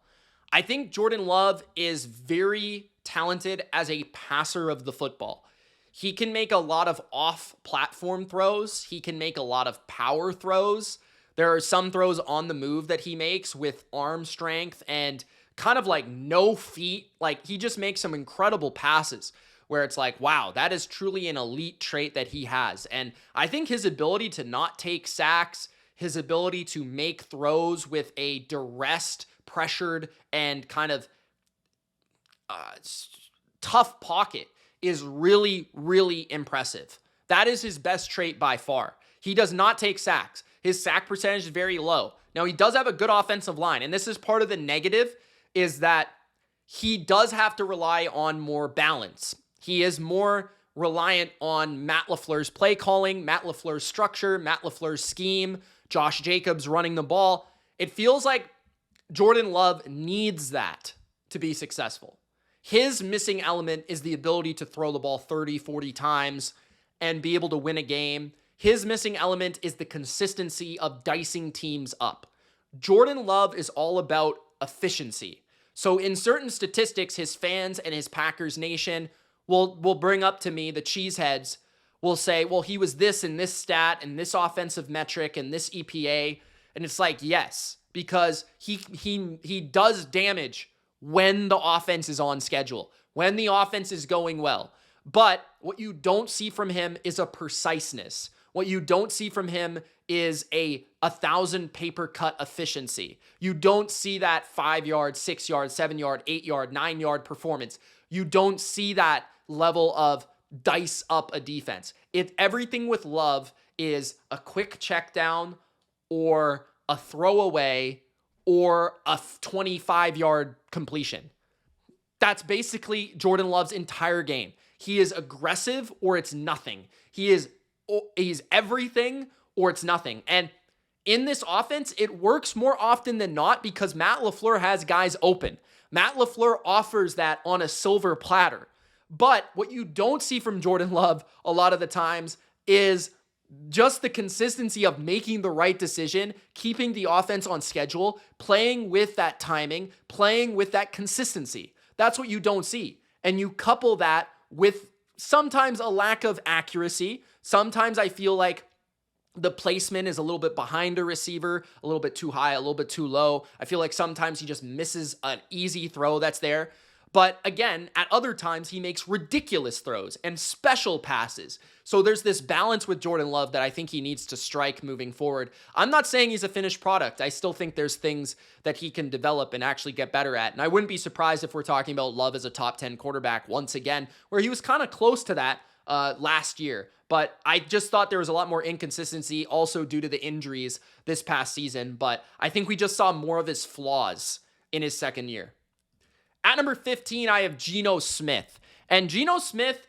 I think Jordan Love is very talented as a passer of the football. He can make a lot of off-platform throws. He can make a lot of power throws. There are some throws on the move that he makes with arm strength and kind of no feet. He just makes some incredible passes where it's wow, that is truly an elite trait that he has. And I think his ability to not take sacks, his ability to make throws with a duressed, pressured, and kind of tough pocket is really, really impressive. That is his best trait by far. He does not take sacks. His sack percentage is very low. Now, he does have a good offensive line, and this is part of the negative, is that he does have to rely on more balance. He is more reliant on Matt LaFleur's play calling, Matt LaFleur's structure, Matt LaFleur's scheme, Josh Jacobs running the ball. It feels like Jordan Love needs that to be successful. His missing element is the ability to throw the ball 30, 40 times and be able to win a game. His missing element is the consistency of dicing teams up. Jordan Love is all about efficiency. So in certain statistics, his fans and his Packers nation will bring up to me, the cheeseheads will say, well, he was this and this stat and this offensive metric and this EPA. And it's like, yes, because he does damage when the offense is on schedule, when the offense is going well. But what you don't see from him is a preciseness. What you don't see from him is a 1,000 paper cut efficiency. You don't see that 5 yard, 6 yard, 7 yard, 8 yard, 9 yard performance. You don't see that level of dice up a defense. Everything with Love is a quick check down or a throwaway or a 25-yard completion. That's basically Jordan Love's entire game. He is aggressive or it's nothing. He's everything or it's nothing. And in this offense, it works more often than not because Matt LaFleur has guys open. Matt LaFleur offers that on a silver platter. But what you don't see from Jordan Love a lot of the times is just the consistency of making the right decision, keeping the offense on schedule, playing with that timing, playing with that consistency. That's what you don't see. And you couple that with sometimes a lack of accuracy. Sometimes I feel like the placement is a little bit behind a receiver, a little bit too high, a little bit too low. I feel like sometimes he just misses an easy throw that's there. But again, at other times, he makes ridiculous throws and special passes. So there's this balance with Jordan Love that I think he needs to strike moving forward. I'm not saying he's a finished product. I still think there's things that he can develop and actually get better at. And I wouldn't be surprised if we're talking about Love as a top 10 quarterback once again, where he was kind of close to that last year. But I just thought there was a lot more inconsistency also due to the injuries this past season. But I think we just saw more of his flaws in his second year. At number 15, I have Geno Smith. And Geno Smith,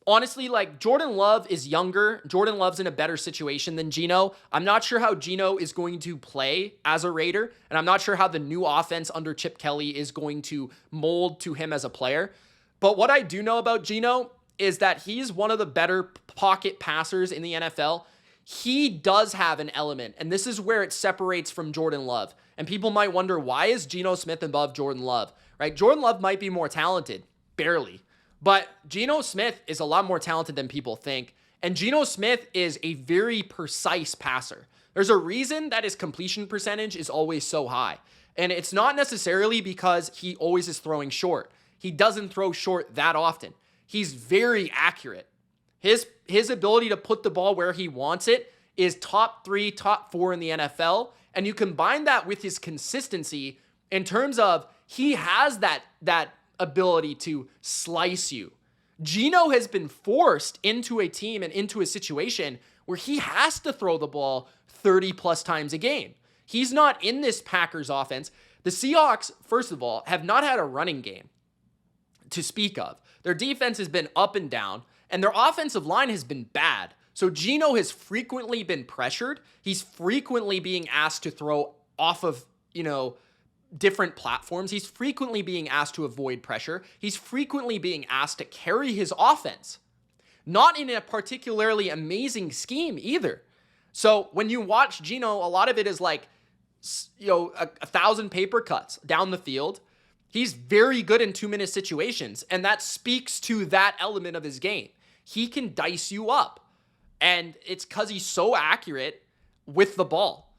honestly, like Jordan Love is younger. Jordan Love's in a better situation than Geno. I'm not sure how Geno is going to play as a Raider. And I'm not sure how the new offense under Chip Kelly is going to mold to him as a player. But what I do know about Geno is that he's one of the better pocket passers in the NFL. He does have an element, and this is where it separates from Jordan Love. And people might wonder, why is Geno Smith above Jordan Love? Right? Jordan Love might be more talented, barely. But Geno Smith is a lot more talented than people think. And Geno Smith is a very precise passer. There's a reason that his completion percentage is always so high. And it's not necessarily because he always is throwing short. He doesn't throw short that often. He's very accurate. His ability to put the ball where he wants it is top 3, top 4 in the NFL. And you combine that with his consistency in terms of he has that ability to slice you. Geno has been forced into a team and into a situation where he has to throw the ball 30 plus times a game. He's not in this Packers offense. The Seahawks, first of all, have not had a running game to speak of. Their defense has been up and down, and their offensive line has been bad. So Geno has frequently been pressured. He's frequently being asked to throw off of, different platforms. He's frequently being asked to avoid pressure. He's frequently being asked to carry his offense. Not in a particularly amazing scheme either. So when you watch Geno, a lot of it is like, 1,000 paper cuts down the field. He's very good in 2-minute situations, and that speaks to that element of his game. He can dice you up, and it's because he's so accurate with the ball.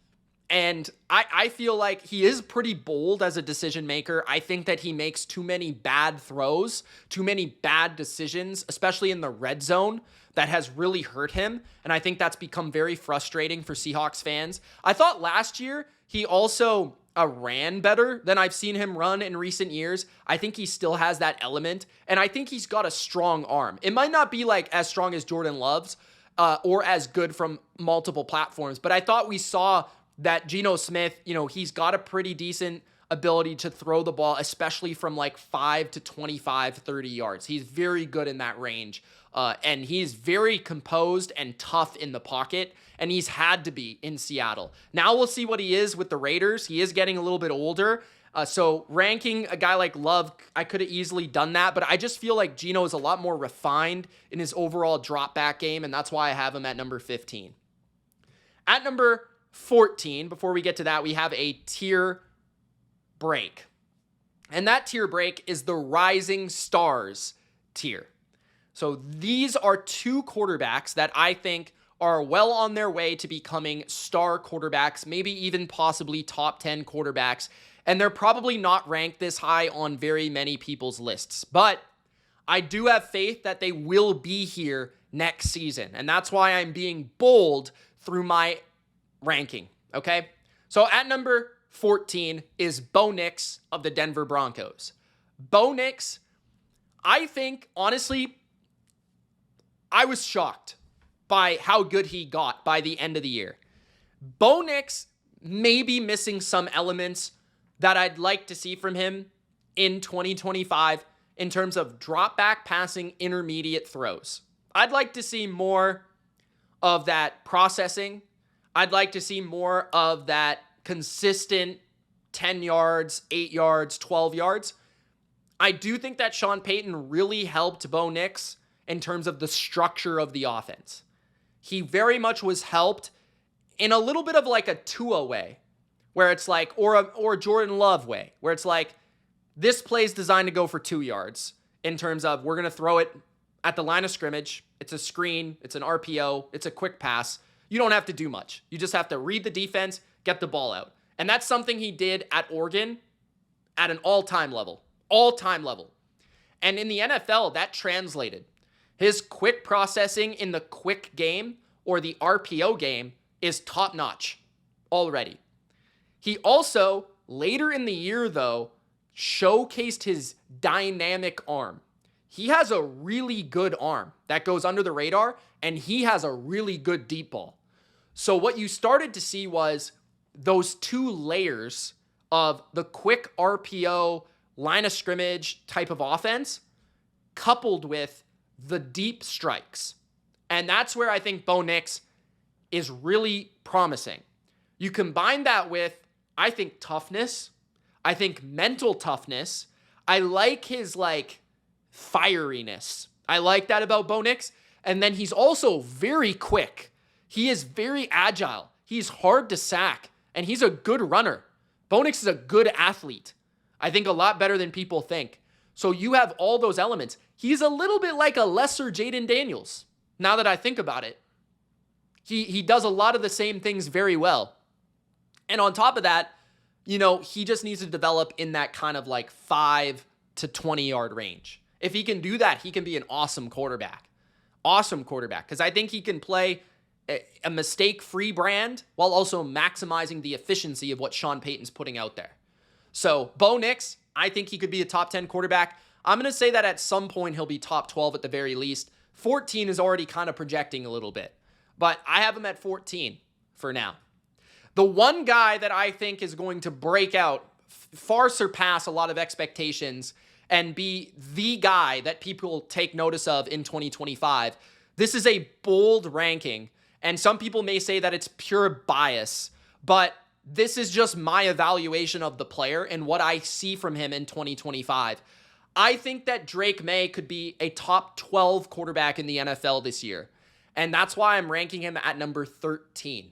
And I feel like he is pretty bold as a decision maker. I think that he makes too many bad throws, too many bad decisions, especially in the red zone, that has really hurt him. And I think that's become very frustrating for Seahawks fans. I thought last year he also ran better than I've seen him run in recent years. I think he still has that element. And I think he's got a strong arm. It might not be like as strong as Jordan Love's or as good from multiple platforms, but I thought we saw that Geno Smith, he's got a pretty decent ability to throw the ball, especially from like 5 to 25, 30 yards. He's very good in that range. And he's very composed and tough in the pocket, and he's had to be in Seattle. Now we'll see what he is with the Raiders. He is getting a little bit older. So ranking a guy like Love, I could have easily done that, but I just feel like Geno is a lot more refined in his overall drop back game, and that's why I have him at number 15. At number 14, before we get to that, we have a tier break. And that tier break is the Rising Stars tier. So these are two quarterbacks that I think are well on their way to becoming star quarterbacks, maybe even possibly top 10 quarterbacks. And they're probably not ranked this high on very many people's lists. But I do have faith that they will be here next season. And that's why I'm being bold through my ranking, okay? So at number 14 is Bo Nix of the Denver Broncos. Bo Nix, I think, honestly, I was shocked by how good he got by the end of the year. Bo Nix may be missing some elements that I'd like to see from him in 2025 in terms of drop back passing intermediate throws. I'd like to see more of that processing. I'd like to see more of that consistent 10 yards, 8 yards, 12 yards. I do think that Sean Payton really helped Bo Nix in terms of the structure of the offense. He very much was helped in a little bit of like a Tua way, where it's like, or a Jordan Love way, where it's like, this play is designed to go for 2 yards in terms of we're going to throw it at the line of scrimmage. It's a screen. It's an RPO. It's a quick pass. You don't have to do much. You just have to read the defense, get the ball out. And that's something he did at Oregon at an all-time level. And in the NFL, that translated. His quick processing in the quick game or the RPO game is top-notch already. He also, later in the year, though, showcased his dynamic arm. He has a really good arm that goes under the radar, and he has a really good deep ball. So what you started to see was those two layers of the quick RPO, line of scrimmage type of offense, coupled with the deep strikes. And that's where I think Bo Nix is really promising. You combine that with, I think, toughness. I think mental toughness. I like his, fieriness. I like that about Bo Nix. And then he's also very quick. He is very agile. He's hard to sack. And he's a good runner. Bo Nix is a good athlete. I think a lot better than people think. So you have all those elements. He's a little bit like a lesser Jayden Daniels, now that I think about it. He does a lot of the same things very well. And on top of that, he just needs to develop in that kind of 5 to 20 yard range. If he can do that, he can be an awesome quarterback. Awesome quarterback. Because I think he can play a mistake-free brand while also maximizing the efficiency of what Sean Payton's putting out there. So Bo Nix, I think he could be a top 10 quarterback. I'm going to say that at some point he'll be top 12 at the very least. 14 is already kind of projecting a little bit. But I have him at 14 for now. The one guy that I think is going to break out, far surpass a lot of expectations, and be the guy that people take notice of in 2025. This is a bold ranking, and some people may say that it's pure bias, but this is just my evaluation of the player and what I see from him in 2025. I think that Drake Maye could be a top 12 quarterback in the NFL this year, and that's why I'm ranking him at number 13.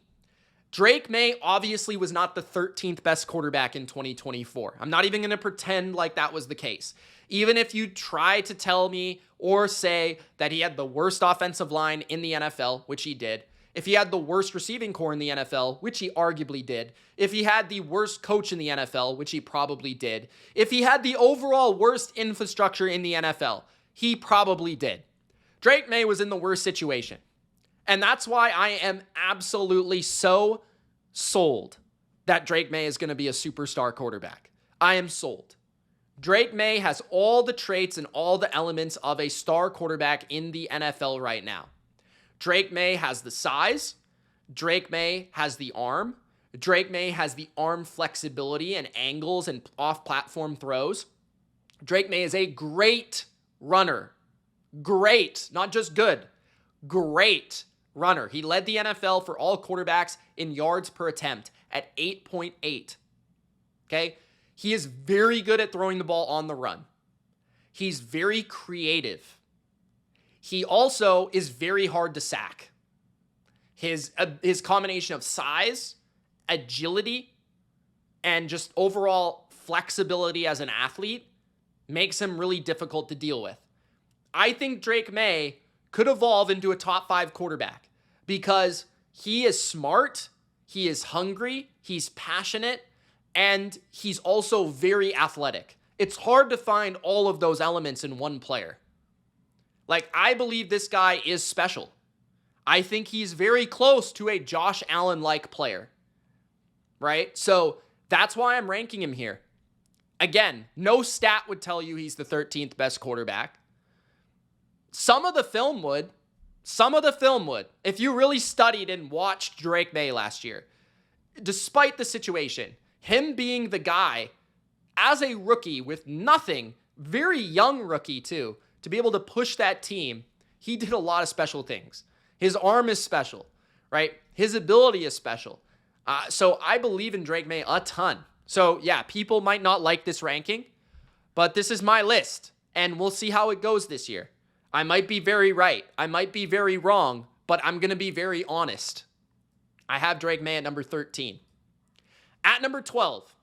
Drake Maye obviously was not the 13th best quarterback in 2024. I'm not even going to pretend like that was the case. Even if you try to tell me or say that he had the worst offensive line in the NFL, which he did, if he had the worst receiving core in the NFL, which he arguably did, if he had the worst coach in the NFL, which he probably did, if he had the overall worst infrastructure in the NFL, he probably did. Drake Maye was in the worst situation. And that's why I am absolutely so sold that Drake Maye is going to be a superstar quarterback. I am sold. Drake Maye has all the traits and all the elements of a star quarterback in the NFL right now. Drake Maye has the size. Drake Maye has the arm. Drake Maye has the arm flexibility and angles and off-platform throws. Drake Maye is a great runner. Great, not just good. Great runner. He led the NFL for all quarterbacks in yards per attempt at 8.8. Okay? He is very good at throwing the ball on the run. He's very creative. He also is very hard to sack. His combination of size, agility, and just overall flexibility as an athlete makes him really difficult to deal with. I think Drake Maye could evolve into a top 5 quarterback because he is smart, he is hungry, he's passionate, and he's also very athletic. It's hard to find all of those elements in one player. Like, I believe this guy is special. I think he's very close to a Josh Allen-like player, right? So that's why I'm ranking him here. Again, no stat would tell you he's the 13th best quarterback. Some of the film would. If you really studied and watched Drake Maye last year, despite the situation, him being the guy as a rookie with nothing, very young rookie too, to be able to push that team, he did a lot of special things. His arm is special, right? His ability is special. So I believe in Drake Maye a ton. So yeah, people might not like this ranking, but this is my list, and we'll see how it goes this year. I might be very right. I might be very wrong, but I'm going to be very honest. I have Drake Maye at number 13. At number 12,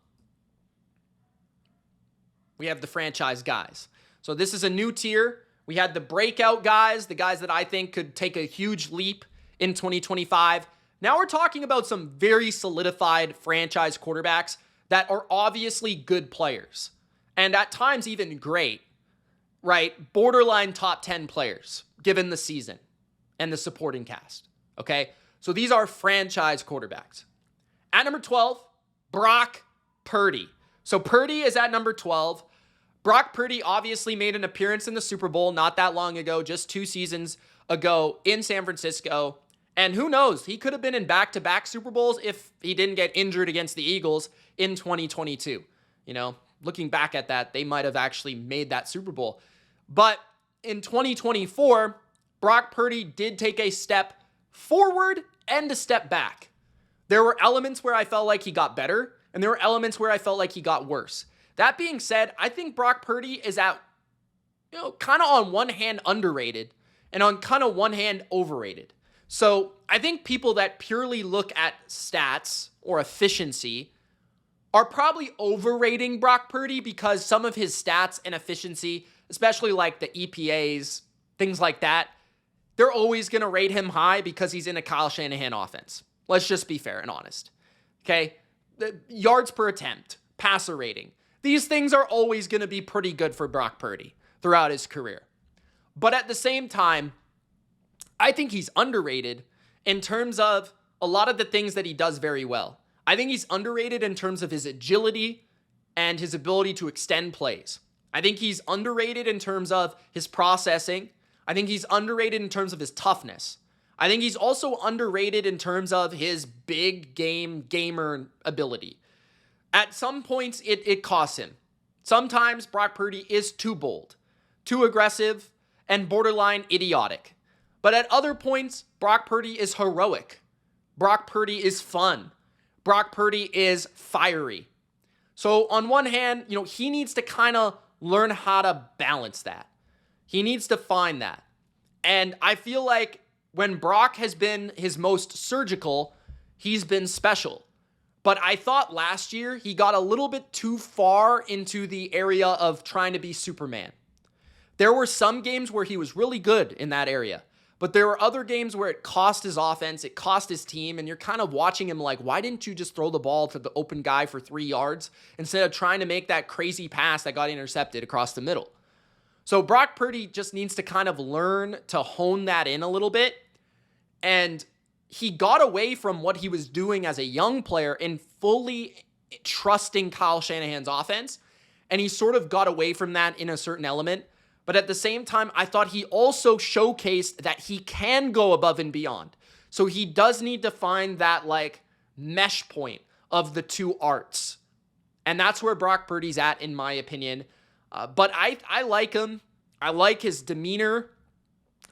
we have the franchise guys. So this is a new tier. We had the breakout guys, the guys that I think could take a huge leap in 2025. Now we're talking about some very solidified franchise quarterbacks that are obviously good players, and at times even great, right? Borderline top 10 players, given the season and the supporting cast, okay? So these are franchise quarterbacks. At number 12, Brock Purdy. So Purdy is at number 12. Brock Purdy obviously made an appearance in the Super Bowl not that long ago, just 2 seasons ago in San Francisco. And who knows, he could have been in back-to-back Super Bowls if he didn't get injured against the Eagles in 2022. You know, looking back at that, they might have actually made that Super Bowl. But in 2024, Brock Purdy did take a step forward and a step back. There were elements where I felt like he got better, and there were elements where I felt like he got worse. That being said, I think Brock Purdy is at, kind of on one hand underrated, and on kind of one hand overrated. So I think people that purely look at stats or efficiency are probably overrating Brock Purdy because some of his stats and efficiency, especially like the EPAs, things like that, they're always going to rate him high because he's in a Kyle Shanahan offense. Let's just be fair and honest. Okay? The yards per attempt, passer rating. These things are always going to be pretty good for Brock Purdy throughout his career. But at the same time, I think he's underrated in terms of a lot of the things that he does very well. I think he's underrated in terms of his agility and his ability to extend plays. I think he's underrated in terms of his processing. I think he's underrated in terms of his toughness. I think he's also underrated in terms of his big gamer ability. At some points, it costs him. Sometimes Brock Purdy is too bold, too aggressive, and borderline idiotic. But at other points, Brock Purdy is heroic. Brock Purdy is fun. Brock Purdy is fiery. So on one hand, he needs to kind of learn how to balance that. He needs to find that. And I feel like when Brock has been his most surgical, he's been special. But I thought last year he got a little bit too far into the area of trying to be Superman. There were some games where he was really good in that area. But there were other games where it cost his offense, it cost his team, and you're kind of watching him like, why didn't you just throw the ball to the open guy for 3 yards instead of trying to make that crazy pass that got intercepted across the middle? So Brock Purdy just needs to kind of learn to hone that in a little bit. And he got away from what he was doing as a young player in fully trusting Kyle Shanahan's offense. And he sort of got away from that in a certain element. But at the same time, I thought he also showcased that he can go above and beyond. So he does need to find that mesh point of the two arts. And that's where Brock Purdy's at, in my opinion. But I like him. I like his demeanor.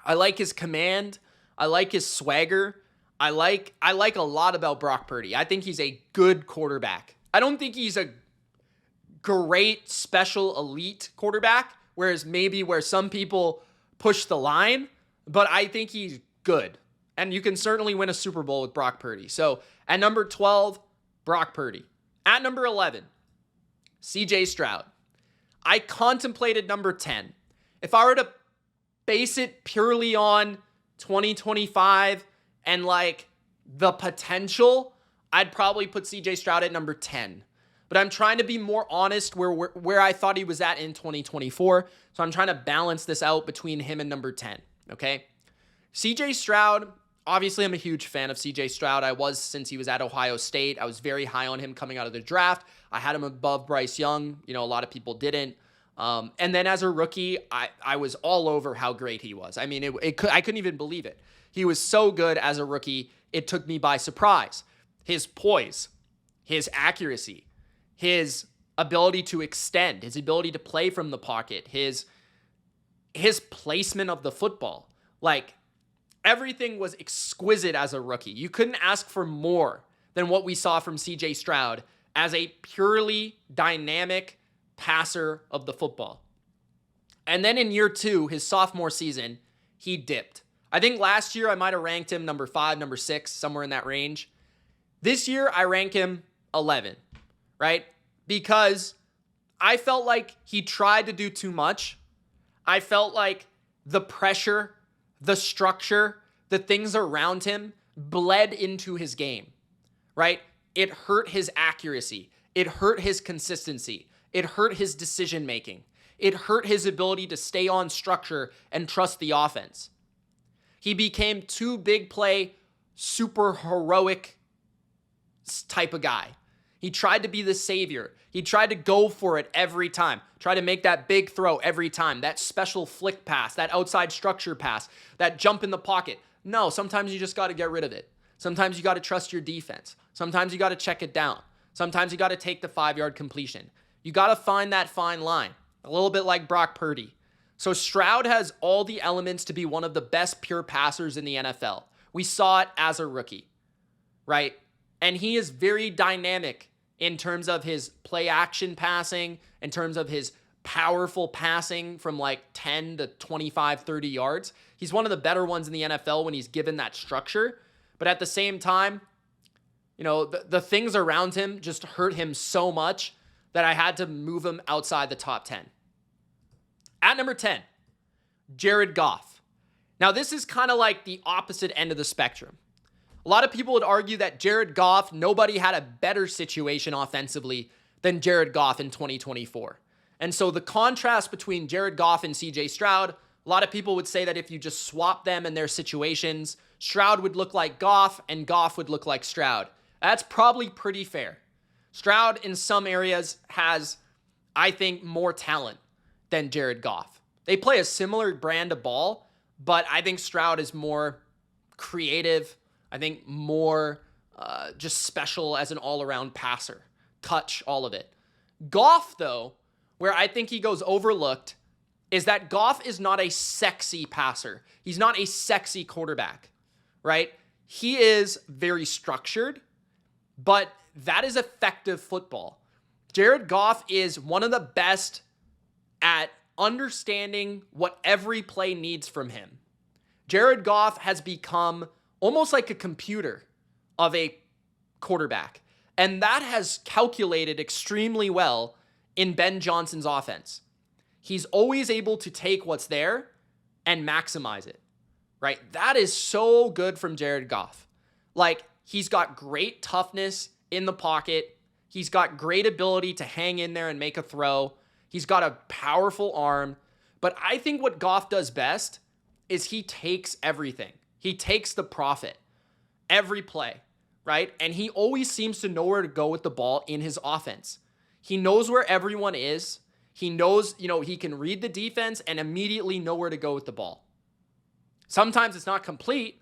I like his command. I like his swagger. I like a lot about Brock Purdy. I think he's a good quarterback. I don't think he's a great special elite quarterback, whereas maybe where some people push the line, but I think he's good. And you can certainly win a Super Bowl with Brock Purdy. So at number 12, Brock Purdy. At number 11, CJ Stroud. I contemplated number 10. If I were to base it purely on 2025 and like the potential, I'd probably put CJ Stroud at number 10. But I'm trying to be more honest where I thought he was at in 2024. So I'm trying to balance this out between him and number 10, okay? CJ Stroud, obviously I'm a huge fan of CJ Stroud. I was since he was at Ohio State. I was very high on him coming out of the draft. I had him above Bryce Young. You know, a lot of people didn't. And then as a rookie, I was all over how great he was. I mean, I couldn't even believe it. He was so good as a rookie, it took me by surprise. His poise, his accuracy, his ability to extend, his ability to play from the pocket, his placement of the football. Like, everything was exquisite as a rookie. You couldn't ask for more than what we saw from CJ Stroud as a purely dynamic passer of the football. And then in year 2, his sophomore season, he dipped. I think last year I might have ranked him number 5, number 6, somewhere in that range. This year I rank him 11, right? Because I felt like he tried to do too much. I felt like the pressure, the structure, the things around him bled into his game, right? It hurt his accuracy. It hurt his consistency. It hurt his decision making. It hurt his ability to stay on structure and trust the offense. He became too big play, super heroic type of guy. He tried to be the savior. He tried to go for it every time. Try to make that big throw every time. That special flick pass, that outside structure pass, that jump in the pocket. No, sometimes you just got to get rid of it. Sometimes you got to trust your defense. Sometimes you got to check it down. Sometimes you got to take the 5-yard completion. You got to find that fine line, a little bit like Brock Purdy. So Stroud has all the elements to be one of the best pure passers in the NFL. We saw it as a rookie, right? And he is very dynamic in terms of his play action passing, in terms of his powerful passing from like 10 to 25, 30 yards. He's one of the better ones in the NFL when he's given that structure. But at the same time, you know, the things around him just hurt him so much that I had to move him outside the top 10. At number 10, Jared Goff. Now, this is kind of like the opposite end of the spectrum. A lot of people would argue that Jared Goff, nobody had a better situation offensively than Jared Goff in 2024. And so the contrast between Jared Goff and CJ Stroud, a lot of people would say that if you just swap them and their situations, Stroud would look like Goff and Goff would look like Stroud. That's probably pretty fair. Stroud in some areas has, I think, more talent than Jared Goff. They play a similar brand of ball, but I think Stroud is more creative. I think more just special as an all-around passer. Touch, all of it. Goff, though, where I think he goes overlooked, is that Goff is not a sexy passer. He's not a sexy quarterback, right? He is very structured, but that is effective football. Jared Goff is one of the best at understanding what every play needs from him. Jared Goff has become almost like a computer of a quarterback, and that has calculated extremely well in Ben Johnson's offense. He's always able to take what's there and maximize it, right? That is so good from Jared Goff. Like, he's got great toughness in the pocket. He's got great ability to hang in there and make a throw. He's got a powerful arm. But I think what Goff does best is he takes everything. He takes the profit every play, right? And he always seems to know where to go with the ball in his offense. He knows where everyone is. He knows, he can read the defense and immediately know where to go with the ball. Sometimes it's not complete,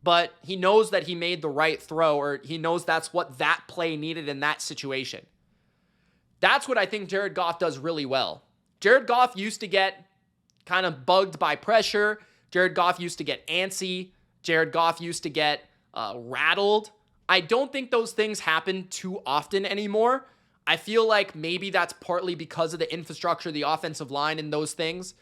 but he knows that he made the right throw, or he knows that's what that play needed in that situation. That's what I think Jared Goff does really well. Jared Goff used to get kind of bugged by pressure. Jared Goff used to get antsy. Jared Goff used to get rattled. I don't think those things happen too often anymore. I feel like maybe that's partly because of the infrastructure, the offensive line, and those things.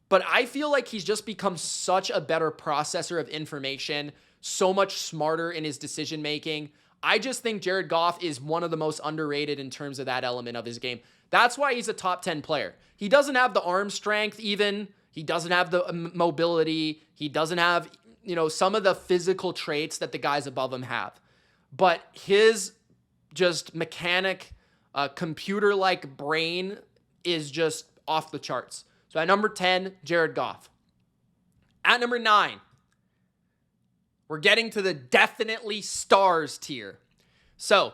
But I feel like he's just become such a better processor of information, so much smarter in his decision-making. I just think Jared Goff is one of the most underrated in terms of that element of his game. That's why he's a top 10 player. He doesn't have the arm strength even. He doesn't have the mobility. He doesn't have, some of the physical traits that the guys above him have. But his just mechanic, computer-like brain is just off the charts. So at number 10, Jared Goff. At number 9, we're getting to the definitely stars tier. So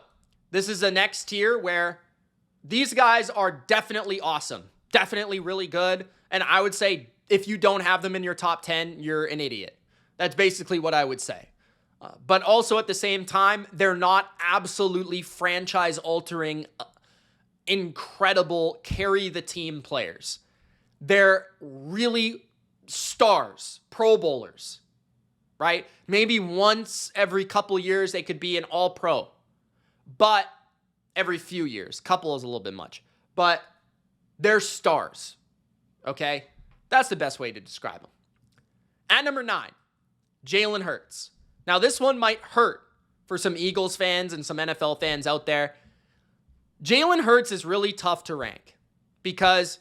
this is the next tier where these guys are definitely awesome, definitely really good. And I would say if you don't have them in your top 10, you're an idiot. That's basically what I would say. But also at the same time, they're not absolutely franchise-altering, incredible, carry-the-team players. They're really stars, Pro Bowlers, right? Maybe once every couple years they could be an All-Pro, but every few years. Couple is a little bit much, but they're stars, okay? That's the best way to describe them. At number 9, Jalen Hurts. Now, this one might hurt for some Eagles fans and some NFL fans out there. Jalen Hurts is really tough to rank because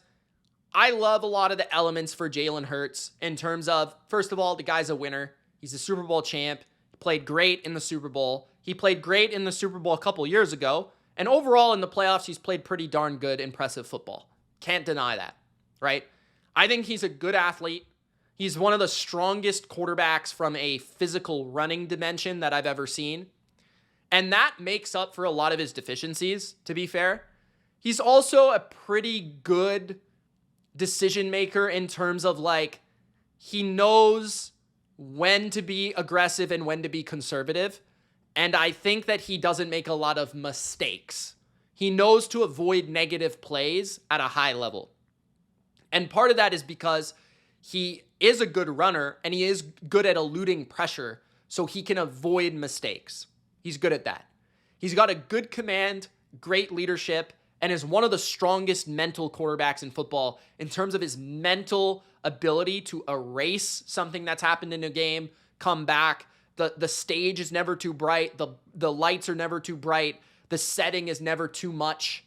I love a lot of the elements for Jalen Hurts in terms of, first of all, the guy's a winner. He's a Super Bowl champ. He played great in the Super Bowl. He played great in the Super Bowl a couple years ago. And overall in the playoffs, he's played pretty darn good, impressive football. Can't deny that, right? I think he's a good athlete. He's one of the strongest quarterbacks from a physical running dimension that I've ever seen. And that makes up for a lot of his deficiencies, to be fair. He's also a pretty good decision maker in terms of he knows when to be aggressive and when to be conservative. And I think that he doesn't make a lot of mistakes. He knows to avoid negative plays at a high level. And part of that is because he is a good runner and he is good at eluding pressure, so he can avoid mistakes. He's good at that. He's got a good command, great leadership, and is one of the strongest mental quarterbacks in football in terms of his mental ability to erase something that's happened in a game, come back. The stage is never too bright. The lights are never too bright. The setting is never too much.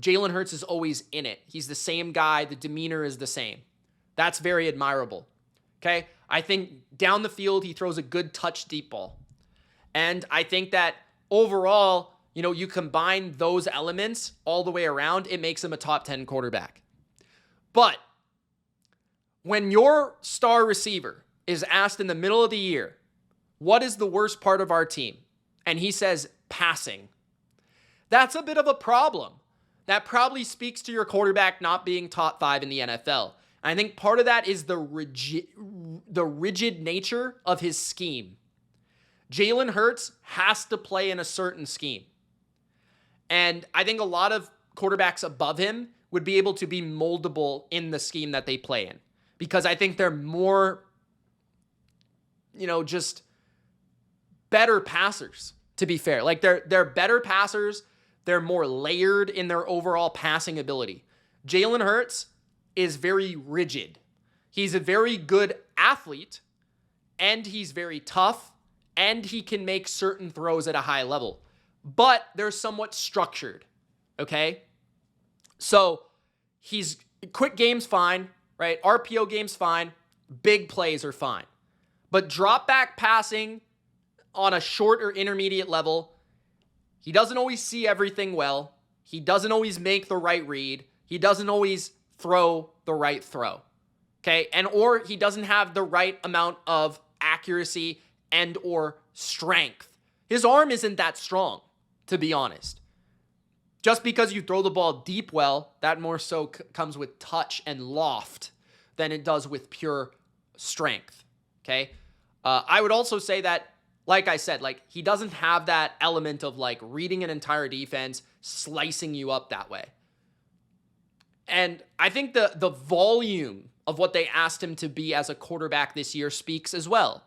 Jalen Hurts is always in it. He's the same guy. The demeanor is the same. That's very admirable. Okay? I think down the field, he throws a good touch deep ball. And I think that overall, you combine those elements all the way around, it makes him a top 10 quarterback. But when your star receiver is asked in the middle of the year, what is the worst part of our team? And he says, passing. That's a bit of a problem. That probably speaks to your quarterback not being top 5 in the NFL. I think part of that is the rigid nature of his scheme. Jalen Hurts has to play in a certain scheme. And I think a lot of quarterbacks above him would be able to be moldable in the scheme that they play in. Because I think they're more, just better passers, to be fair. They're better passers. They're more layered in their overall passing ability. Jalen Hurts is very rigid. He's a very good athlete, and he's very tough, and he can make certain throws at a high level. But they're somewhat structured, okay? So he's quick games, fine, right? RPO games, fine. Big plays are fine. But drop back passing on a short or intermediate level, he doesn't always see everything well. He doesn't always make the right read. He doesn't always throw the right throw, okay? Or he doesn't have the right amount of accuracy and or strength. His arm isn't that strong, to be honest. Just because you throw the ball deep well, that more so comes with touch and loft than it does with pure strength, okay? I would also say that, like I said, like he doesn't have that element of like reading an entire defense, slicing you up that way. And I think the volume of what they asked him to be as a quarterback this year speaks as well.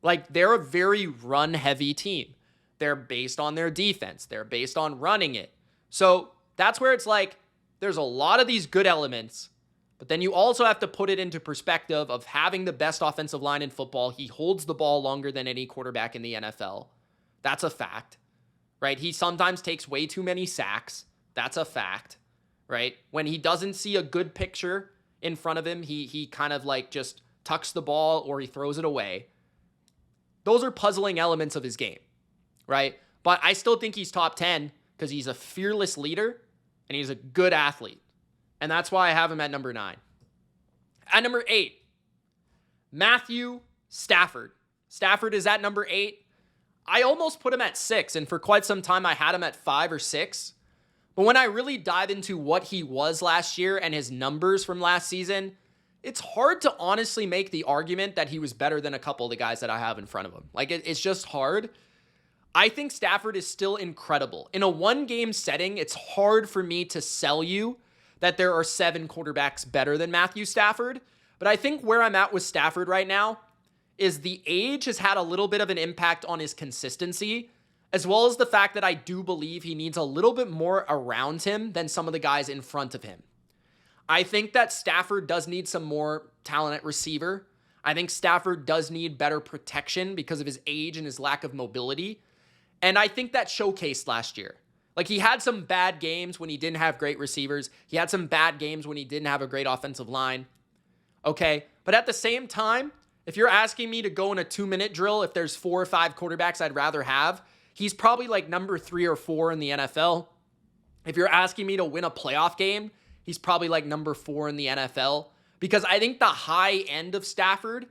Like they're a very run-heavy team. They're based on their defense. They're based on running it. So that's where it's like there's a lot of these good elements, but then you also have to put it into perspective of having the best offensive line in football. He holds the ball longer than any quarterback in the NFL. That's a fact, right? He sometimes takes way too many sacks. That's a fact, right? When he doesn't see a good picture in front of him, he kind of like just tucks the ball or he throws it away. Those are puzzling elements of his game, right? But I still think he's top 10 because he's a fearless leader and he's a good athlete. And that's why I have him at number 9. At number 8, Matthew Stafford. Stafford is at number 8. I almost put him at 6, and for quite some time I had him at 5 or 6. But when I really dive into what he was last year and his numbers from last season, it's hard to honestly make the argument that he was better than a couple of the guys that I have in front of him. Like, it's just hard. I think Stafford is still incredible. In a one-game setting, it's hard for me to sell you that there are 7 quarterbacks better than Matthew Stafford. But I think where I'm at with Stafford right now is the age has had a little bit of an impact on his consistency, as well as the fact that I do believe he needs a little bit more around him than some of the guys in front of him. I think that Stafford does need some more talent at receiver. I think Stafford does need better protection because of his age and his lack of mobility. And I think that showcased last year. Like, he had some bad games when he didn't have great receivers. He had some bad games when he didn't have a great offensive line. Okay, but at the same time, if you're asking me to go in a 2-minute drill, if there's 4 or 5 quarterbacks I'd rather have, he's probably like number 3 or 4 in the NFL. If you're asking me to win a playoff game, he's probably like number 4 in the NFL. Because I think the high end of Stafford,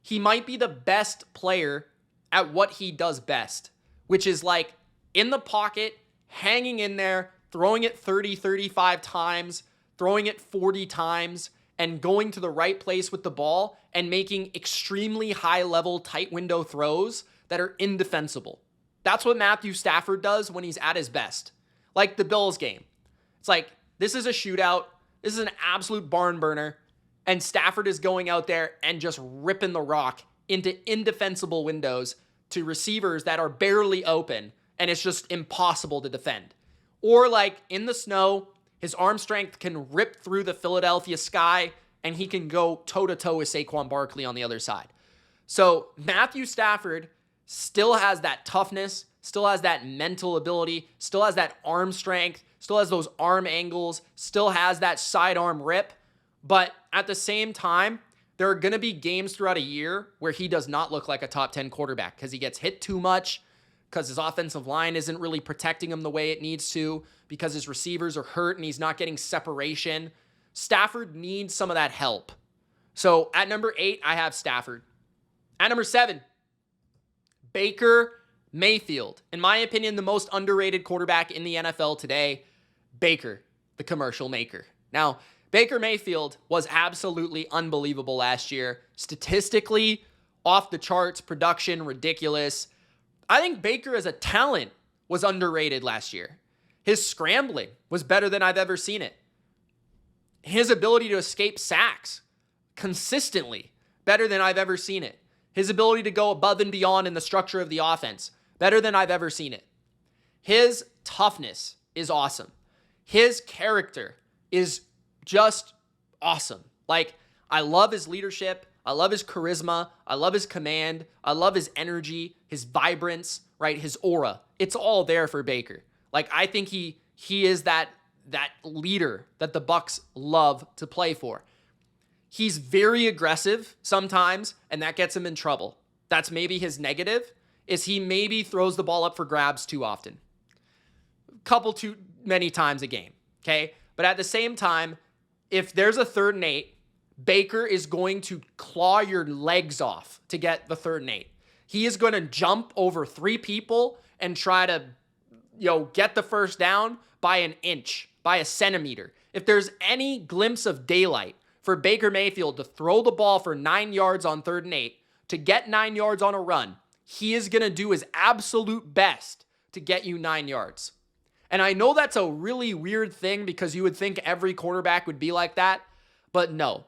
he might be the best player at what he does best, which is like in the pocket, hanging in there, throwing it 30, 35 times, throwing it 40 times, and going to the right place with the ball and making extremely high-level, tight window throws that are indefensible. That's what Matthew Stafford does when he's at his best. Like the Bills game. It's like, this is a shootout. This is an absolute barn burner. And Stafford is going out there and just ripping the rock into indefensible windows to receivers that are barely open, and it's just impossible to defend. Or like in the snow, his arm strength can rip through the Philadelphia sky, and he can go toe-to-toe with Saquon Barkley on the other side. So Matthew Stafford still has that toughness, still has that mental ability, still has that arm strength, still has those arm angles, still has that sidearm rip. But at the same time, there are going to be games throughout a year where he does not look like a top 10 quarterback because he gets hit too much, because his offensive line isn't really protecting him the way it needs to, because his receivers are hurt and he's not getting separation. Stafford needs some of that help. So at number 8, I have Stafford. At number 7, Baker Mayfield. In my opinion, the most underrated quarterback in the NFL today, Baker, the commercial maker. Now, Baker Mayfield was absolutely unbelievable last year. Statistically, off the charts, production, ridiculous. I think Baker as a talent was underrated last year. His scrambling was better than I've ever seen it. His ability to escape sacks consistently, better than I've ever seen it. His ability to go above and beyond in the structure of the offense, better than I've ever seen it. His toughness is awesome. His character is just awesome. Like, I love his leadership. I love his charisma. I love his command. I love his energy, his vibrance, right? His aura. It's all there for Baker. Like, I think he is that leader that the Bucs love to play for. He's very aggressive sometimes, and that gets him in trouble. That's maybe his negative, is he maybe throws the ball up for grabs too often. Couple too many times a game, okay? But at the same time, if there's a 3rd and 8, Baker is going to claw your legs off to get the 3rd and 8. He is going to jump over 3 people and try to, get the first down by an inch, by a centimeter. If there's any glimpse of daylight for Baker Mayfield to throw the ball for 9 yards on 3rd and 8, to get 9 yards on a run, he is going to do his absolute best to get you 9 yards. And I know that's a really weird thing because you would think every quarterback would be like that, but no.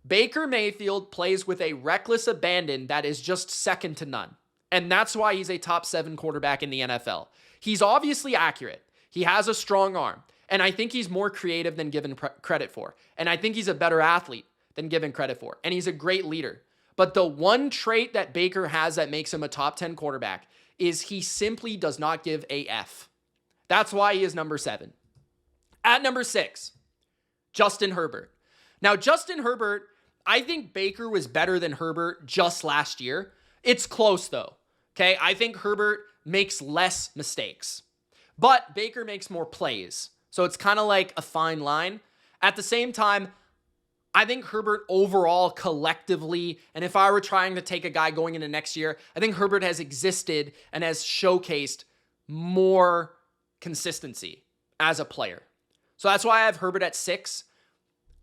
Baker Mayfield plays with a reckless abandon that is just second to none. And that's why he's a top 7 quarterback in the NFL. He's obviously accurate. He has a strong arm. And I think he's more creative than given credit for. And I think he's a better athlete than given credit for. And he's a great leader. But the one trait that Baker has that makes him a top 10 quarterback is he simply does not give a F. That's why he is number 7. At number 6, Justin Herbert. Now, Justin Herbert, I think Baker was better than Herbert just last year. It's close, though. Okay, I think Herbert makes less mistakes. But Baker makes more plays. So it's kind of like a fine line. At the same time, I think Herbert overall collectively, and if I were trying to take a guy going into next year, I think Herbert has existed and has showcased more consistency as a player. So that's why I have Herbert at 6.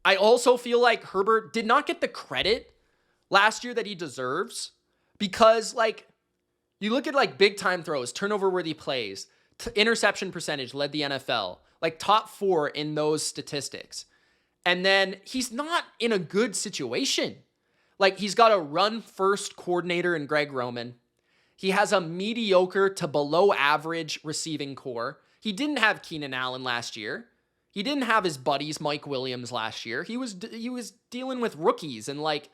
I also feel like Herbert did not get the credit last year that he deserves because, like, you look at, like, big time throws, turnover-worthy plays, interception percentage led the NFL, like top 4 in those statistics. And then he's not in a good situation. Like, he's got a run-first coordinator in Greg Roman. He has a mediocre to below average receiving core. He didn't have Keenan Allen last year. He didn't have his buddies Mike Williams last year. He was dealing with rookies and, like,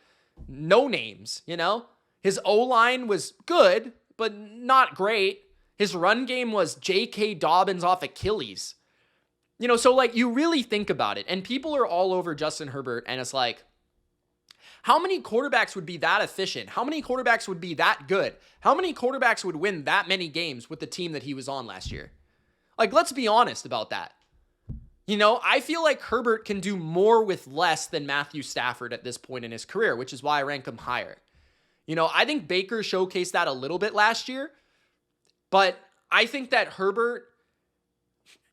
no names, you know? His O-line was good, but not great. His run game was J.K. Dobbins off Achilles. You know, so, like, you really think about it, and people are all over Justin Herbert, and it's like, how many quarterbacks would be that efficient? How many quarterbacks would be that good? How many quarterbacks would win that many games with the team that he was on last year? Like, let's be honest about that. You know, I feel like Herbert can do more with less than Matthew Stafford at this point in his career, which is why I rank him higher. You know, I think Baker showcased that a little bit last year, but I think that Herbert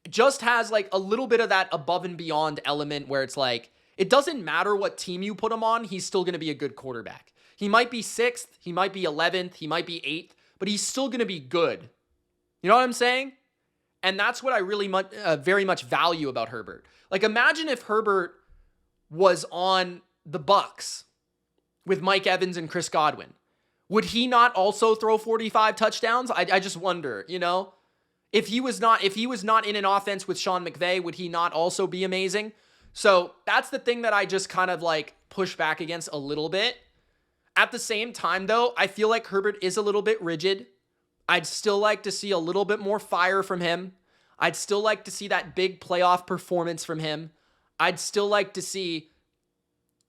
just has, like, a little bit of that above and beyond element where it's like, it doesn't matter what team you put him on, he's still going to be a good quarterback. He might be 6th, he might be 11th, he might be 8th, but he's still going to be good. You know what I'm saying? And that's what I really very much value about Herbert. Like, imagine if Herbert was on the Bucs with Mike Evans and Chris Godwin. Would he not also throw 45 touchdowns? I just wonder, you know? If he was not in an offense with Sean McVay, would he not also be amazing? So that's the thing that I just kind of, like, push back against a little bit. At the same time, though, I feel like Herbert is a little bit rigid. I'd still like to see a little bit more fire from him. I'd still like to see that big playoff performance from him. I'd still like to see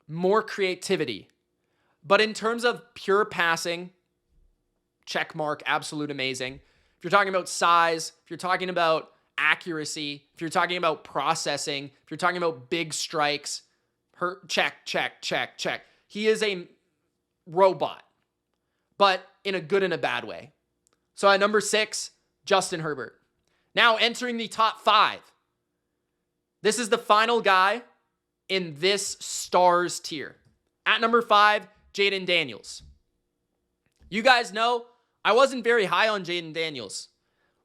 more creativity. But in terms of pure passing, check mark, absolute amazing. If you're talking about size, if you're talking about accuracy, if you're talking about processing, if you're talking about big strikes, check. He is a robot, but in a good and a bad way. So at number 6, Justin Herbert. Now entering the top 5. This is the final guy in this stars tier. At number 5, Jayden Daniels. You guys know I wasn't very high on Jayden Daniels.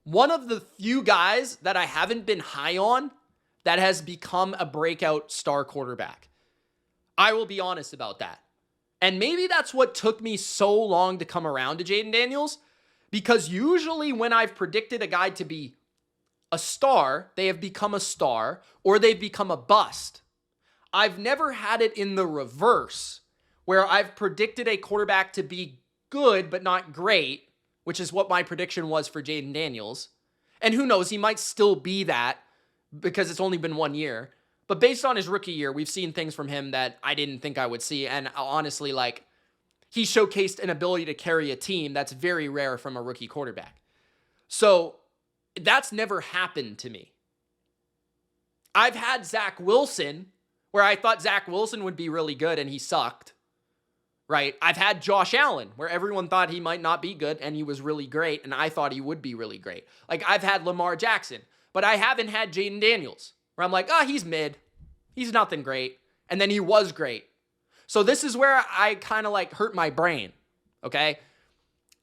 One of the few guys that I haven't been high on that has become a breakout star quarterback. I will be honest about that. And maybe that's what took me so long to come around to Jayden Daniels, because usually when I've predicted a guy to be a star, they have become a star or they've become a bust. I've never had it in the reverse, where I've predicted a quarterback to be good but not great, which is what my prediction was for Jayden Daniels. And who knows, he might still be that because it's only been 1 year. But based on his rookie year, we've seen things from him that I didn't think I would see. And honestly, like, he showcased an ability to carry a team that's very rare from a rookie quarterback. So that's never happened to me. I've had Zach Wilson, where I thought Zach Wilson would be really good and he sucked. Right? I've had Josh Allen, where everyone thought he might not be good and he was really great, and I thought he would be really great. Like, I've had Lamar Jackson, but I haven't had Jayden Daniels, where I'm like, he's mid. He's nothing great. And then he was great. So this is where I kind of, like, hurt my brain. okay?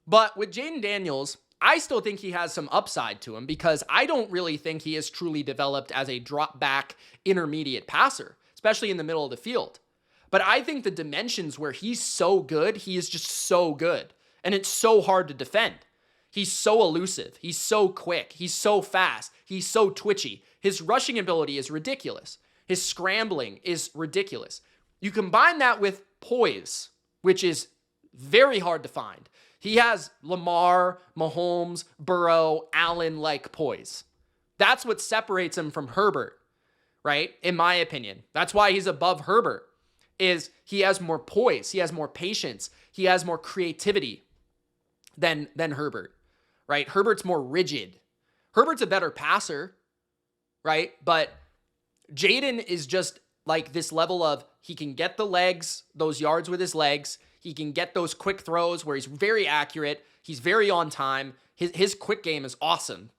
But with Jayden Daniels, I still think he has some upside to him because I don't really think he is truly developed as a drop back intermediate passer, especially in the middle of the field. But I think the dimensions where he's so good, he is just so good. And it's so hard to defend. He's so elusive. He's so quick. He's so fast. He's so twitchy. His rushing ability is ridiculous. His scrambling is ridiculous. You combine that with poise, which is very hard to find. He has Lamar, Mahomes, Burrow, Allen-like poise. That's what separates him from Herbert, right? In my opinion. That's why he's above Herbert, is he has more poise. He has more patience. He has more creativity than Herbert, right? Herbert's more rigid. Herbert's a better passer, right? But Jayden is just like this level of he can get the legs, those yards with his legs. He can get those quick throws where he's very accurate. He's very on time. His quick game is awesome,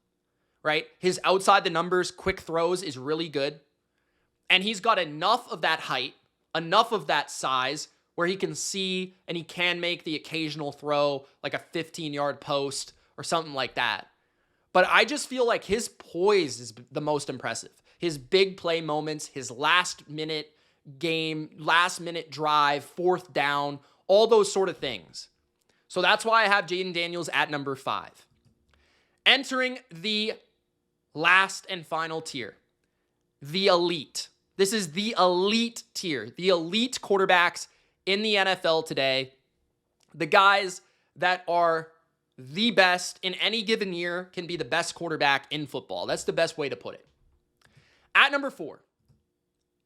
right? His outside the numbers quick throws is really good. And he's got enough of that height, enough of that size where he can see and he can make the occasional throw like a 15-yard post or something like that. But I just feel like his poise is the most impressive. His big play moments, his last minute game, last minute drive, fourth down, all those sort of things. So that's why I have Jayden Daniels at number 5. Entering the last and final tier, the elite. This is the elite tier, the elite quarterbacks in the NFL today. The guys that are the best in any given year can be the best quarterback in football. That's the best way to put it. At number 4,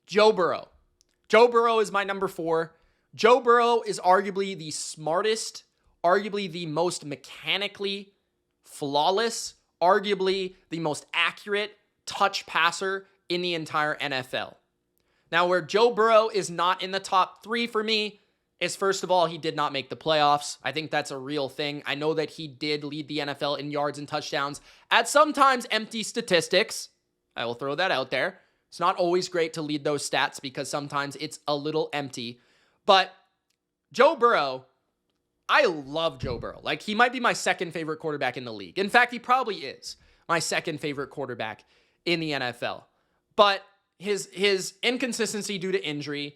Joe Burrow. Joe Burrow is my number 4. Joe Burrow is arguably the smartest, arguably the most mechanically flawless, arguably the most accurate touch passer in the entire NFL. Now, where Joe Burrow is not in the top 3 for me is, first of all, he did not make the playoffs. I think that's a real thing. I know that he did lead the NFL in yards and touchdowns at sometimes empty statistics. I will throw that out there. It's not always great to lead those stats because sometimes it's a little empty. But Joe Burrow, I love Joe Burrow. Like, he might be my second favorite quarterback in the league. In fact, he probably is my second favorite quarterback in the NFL. But his inconsistency due to injury,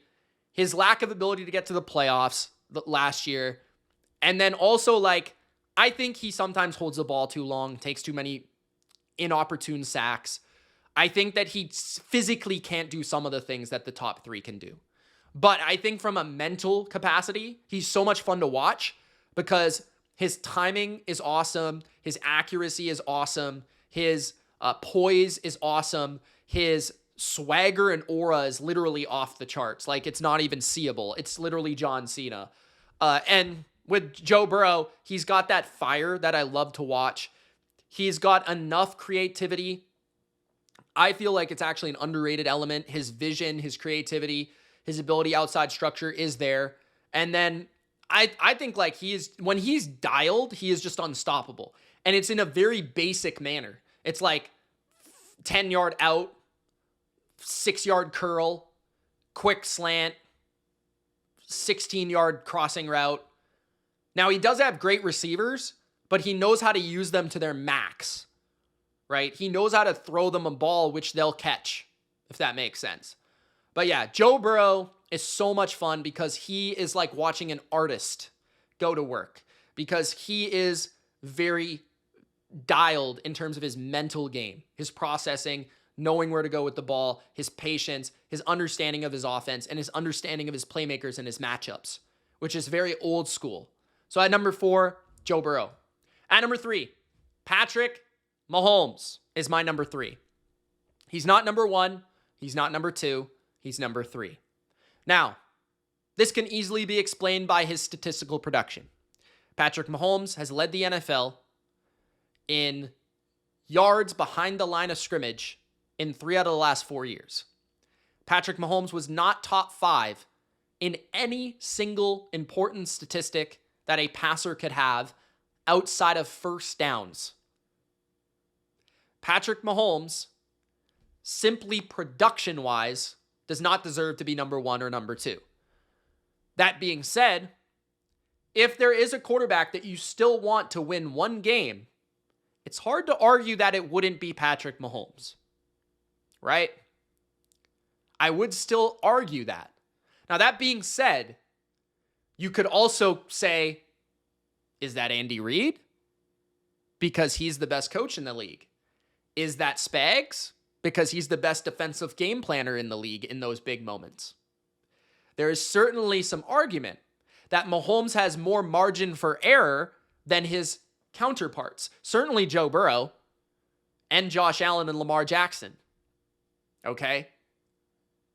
his lack of ability to get to the playoffs last year, and then also, like, I think he sometimes holds the ball too long, takes too many inopportune sacks. I think that he physically can't do some of the things that the top 3 can do. But I think from a mental capacity, he's so much fun to watch because his timing is awesome. His accuracy is awesome. His poise is awesome. His swagger and aura is literally off the charts. Like, it's not even seeable. It's literally John Cena. And with Joe Burrow, he's got that fire that I love to watch. He's got enough creativity. I feel like it's actually an underrated element. His vision, his creativity, his ability outside structure is there. And then I think, like, when he's dialed, he is just unstoppable. And it's in a very basic manner. It's like 10-yard out, 6-yard curl, quick slant, 16-yard crossing route. Now, he does have great receivers, but he knows how to use them to their max, right? He knows how to throw them a ball, which they'll catch, if that makes sense. But yeah, Joe Burrow is so much fun because he is like watching an artist go to work, because he is very dialed in terms of his mental game, his processing, knowing where to go with the ball, his patience, his understanding of his offense, and his understanding of his playmakers and his matchups, which is very old school. So at number 4, Joe Burrow. At number 3, Patrick Mahomes is my number 3. He's not number 1. He's not number 2. He's number 3. Now, this can easily be explained by his statistical production. Patrick Mahomes has led the NFL in yards behind the line of scrimmage in 3 out of the last 4 years. Patrick Mahomes was not top 5 in any single important statistic that a passer could have outside of first downs. Patrick Mahomes, simply production-wise, does not deserve to be number 1 or number 2. That being said, if there is a quarterback that you still want to win one game, it's hard to argue that it wouldn't be Patrick Mahomes, right? I would still argue that. Now, that being said, you could also say, is that Andy Reid? Because he's the best coach in the league. Is that Spags? Because he's the best defensive game planner in the league in those big moments. There is certainly some argument that Mahomes has more margin for error than his counterparts. Certainly Joe Burrow and Josh Allen and Lamar Jackson. Okay?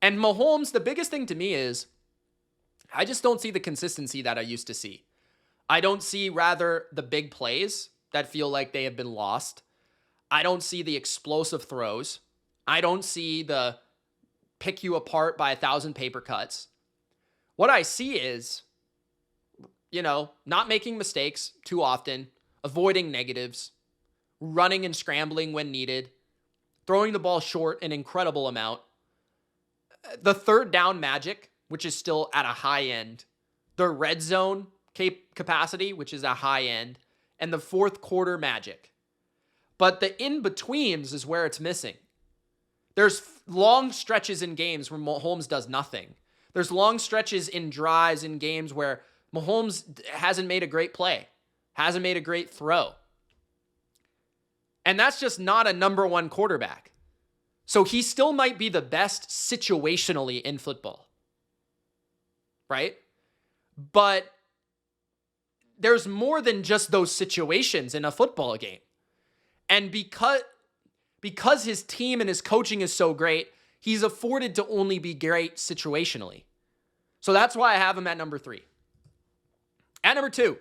And Mahomes, the biggest thing to me is, I just don't see the consistency that I used to see. I don't see, rather, the big plays that feel like they have been lost. I don't see the explosive throws. I don't see the pick you apart by 1,000 paper cuts. What I see is, not making mistakes too often, avoiding negatives, running and scrambling when needed, throwing the ball short an incredible amount, the third down magic, which is still at a high end, the red zone capacity, which is a high end, and the fourth quarter magic. But the in-betweens is where it's missing. There's long stretches in games where Mahomes does nothing. There's long stretches in drives in games where Mahomes hasn't made a great play, hasn't made a great throw. And that's just not a number one quarterback. So he still might be the best situationally in football, right? But there's more than just those situations in a football game. And because his team and his coaching is so great, he's afforded to only be great situationally. So that's why I have him at number 3. At number 2,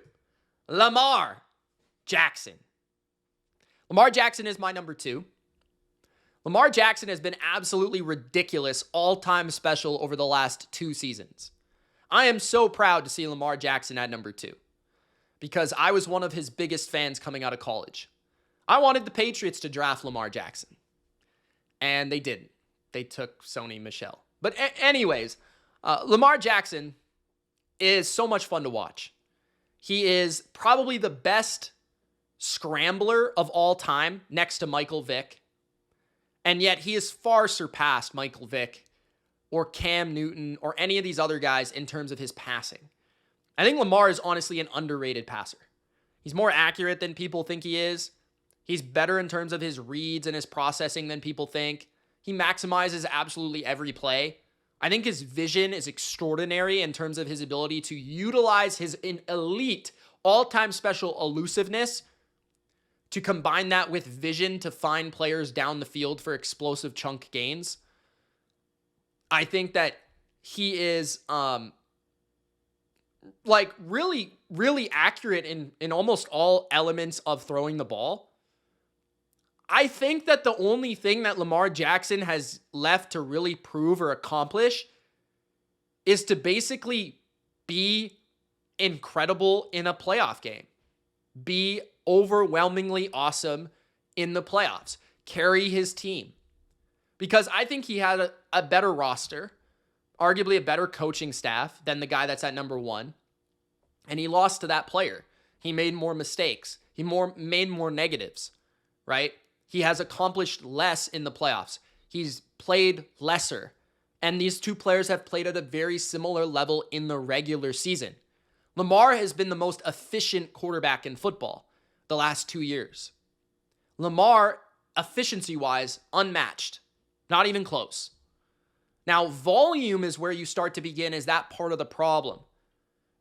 Lamar Jackson. Lamar Jackson is my number 2. Lamar Jackson has been absolutely ridiculous, all-time special over the last 2 seasons. I am so proud to see Lamar Jackson at number 2 because I was one of his biggest fans coming out of college. I wanted the Patriots to draft Lamar Jackson, and they didn't. They took Sony Michel. But anyways, Lamar Jackson is so much fun to watch. He is probably the best scrambler of all time next to Michael Vick. And yet he has far surpassed Michael Vick or Cam Newton or any of these other guys in terms of his passing. I think Lamar is honestly an underrated passer. He's more accurate than people think he is. He's better in terms of his reads and his processing than people think. He maximizes absolutely every play. I think his vision is extraordinary in terms of his ability to utilize his elite, all-time special elusiveness to combine that with vision to find players down the field for explosive chunk gains. I think that he is really, really accurate in almost all elements of throwing the ball. I think that the only thing that Lamar Jackson has left to really prove or accomplish is to basically be incredible in a playoff game. Be overwhelmingly awesome in the playoffs. Carry his team. Because I think he had a better roster, arguably a better coaching staff than the guy that's at number 1. And he lost to that player. He made more mistakes. He made more negatives, right? He has accomplished less in the playoffs. He's played lesser. And these two players have played at a very similar level in the regular season. Lamar has been the most efficient quarterback in football the last 2 years. Lamar, efficiency-wise, unmatched. Not even close. Now, volume is where you start to begin. Is that part of the problem?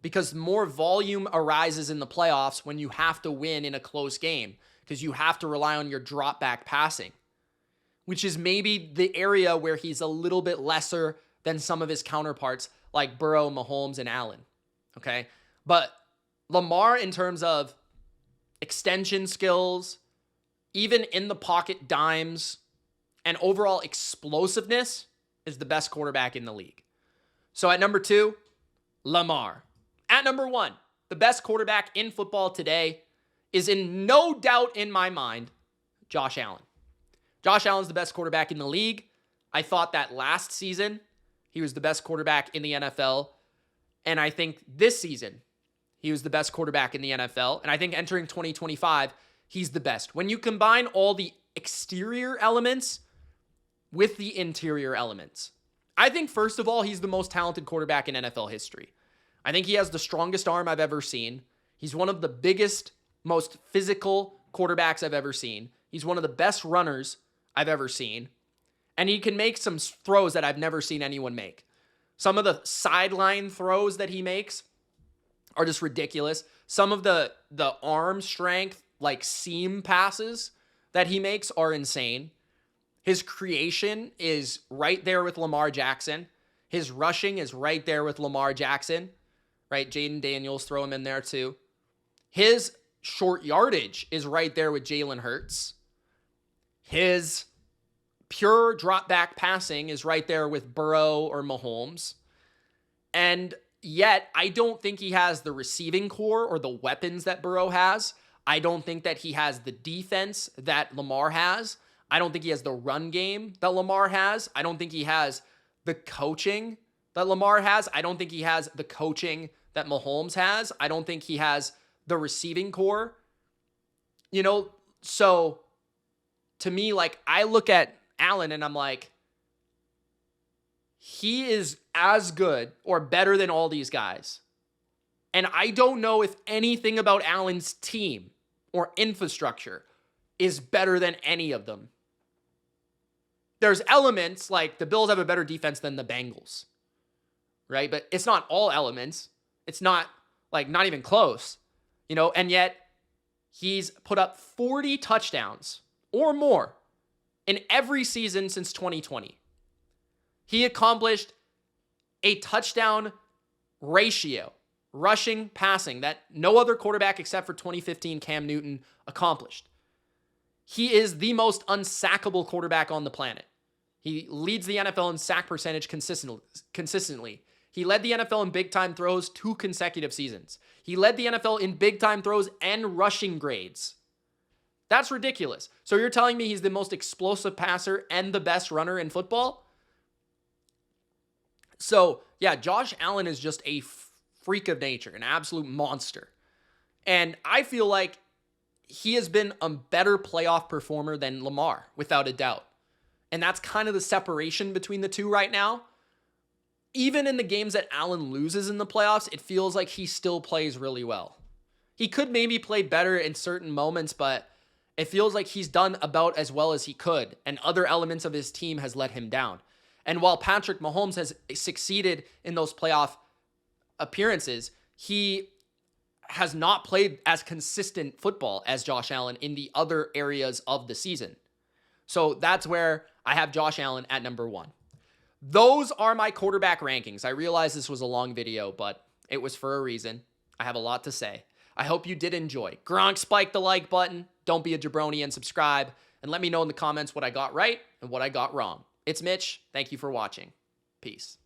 Because more volume arises in the playoffs when you have to win in a close game. Because you have to rely on your drop back passing, which is maybe the area where he's a little bit lesser than some of his counterparts like Burrow, Mahomes, and Allen. Okay. But Lamar, in terms of extension skills, even in the pocket dimes, and overall explosiveness, is the best quarterback in the league. So at number 2, Lamar. At number 1, the best quarterback in football today is in no doubt in my mind, Josh Allen. Josh Allen's the best quarterback in the league. I thought that last season, he was the best quarterback in the NFL. And I think this season, he was the best quarterback in the NFL. And I think entering 2025, he's the best. When you combine all the exterior elements with the interior elements, I think, first of all, he's the most talented quarterback in NFL history. I think he has the strongest arm I've ever seen. He's one of the biggest, most physical quarterbacks I've ever seen. He's one of the best runners I've ever seen. And he can make some throws that I've never seen anyone make. Some of the sideline throws that he makes are just ridiculous. Some of the arm strength, like seam passes that he makes are insane. His creation is right there with Lamar Jackson. His rushing is right there with Lamar Jackson, right? Jayden Daniels, throw him in there too. His short yardage is right there with Jalen Hurts. His pure drop back passing is right there with Burrow or Mahomes. And yet, I don't think he has the receiving core or the weapons that Burrow has. I don't think that he has the defense that Lamar has. I don't think he has the run game that Lamar has. I don't think he has the coaching that Lamar has. I don't think he has the coaching that Mahomes has. I don't think he has the receiving core. So to me, like, I look at Allen and I'm like, he is as good or better than all these guys. And I don't know if anything about Allen's team or infrastructure is better than any of them. There's elements like the Bills have a better defense than the Bengals, right? But it's not all elements. It's not even close, and yet he's put up 40 touchdowns or more in every season since 2020. He accomplished a touchdown ratio, rushing, passing, that no other quarterback except for 2015 Cam Newton accomplished. He is the most unsackable quarterback on the planet. He leads the NFL in sack percentage consistently. He led the NFL in big-time throws 2 consecutive seasons. He led the NFL in big-time throws and rushing grades. That's ridiculous. So you're telling me he's the most explosive passer and the best runner in football? So, yeah, Josh Allen is just a freak of nature, an absolute monster. And I feel like he has been a better playoff performer than Lamar, without a doubt. And that's kind of the separation between the two right now. Even in the games that Allen loses in the playoffs, it feels like he still plays really well. He could maybe play better in certain moments, but it feels like he's done about as well as he could, and other elements of his team has let him down. And while Patrick Mahomes has succeeded in those playoff appearances, he has not played as consistent football as Josh Allen in the other areas of the season. So that's where I have Josh Allen at number 1. Those are my quarterback rankings. I realize this was a long video, but it was for a reason. I have a lot to say. I hope you did enjoy. Gronk, spike the like button. Don't be a jabroni and subscribe. And let me know in the comments what I got right and what I got wrong. It's Mitch. Thank you for watching. Peace.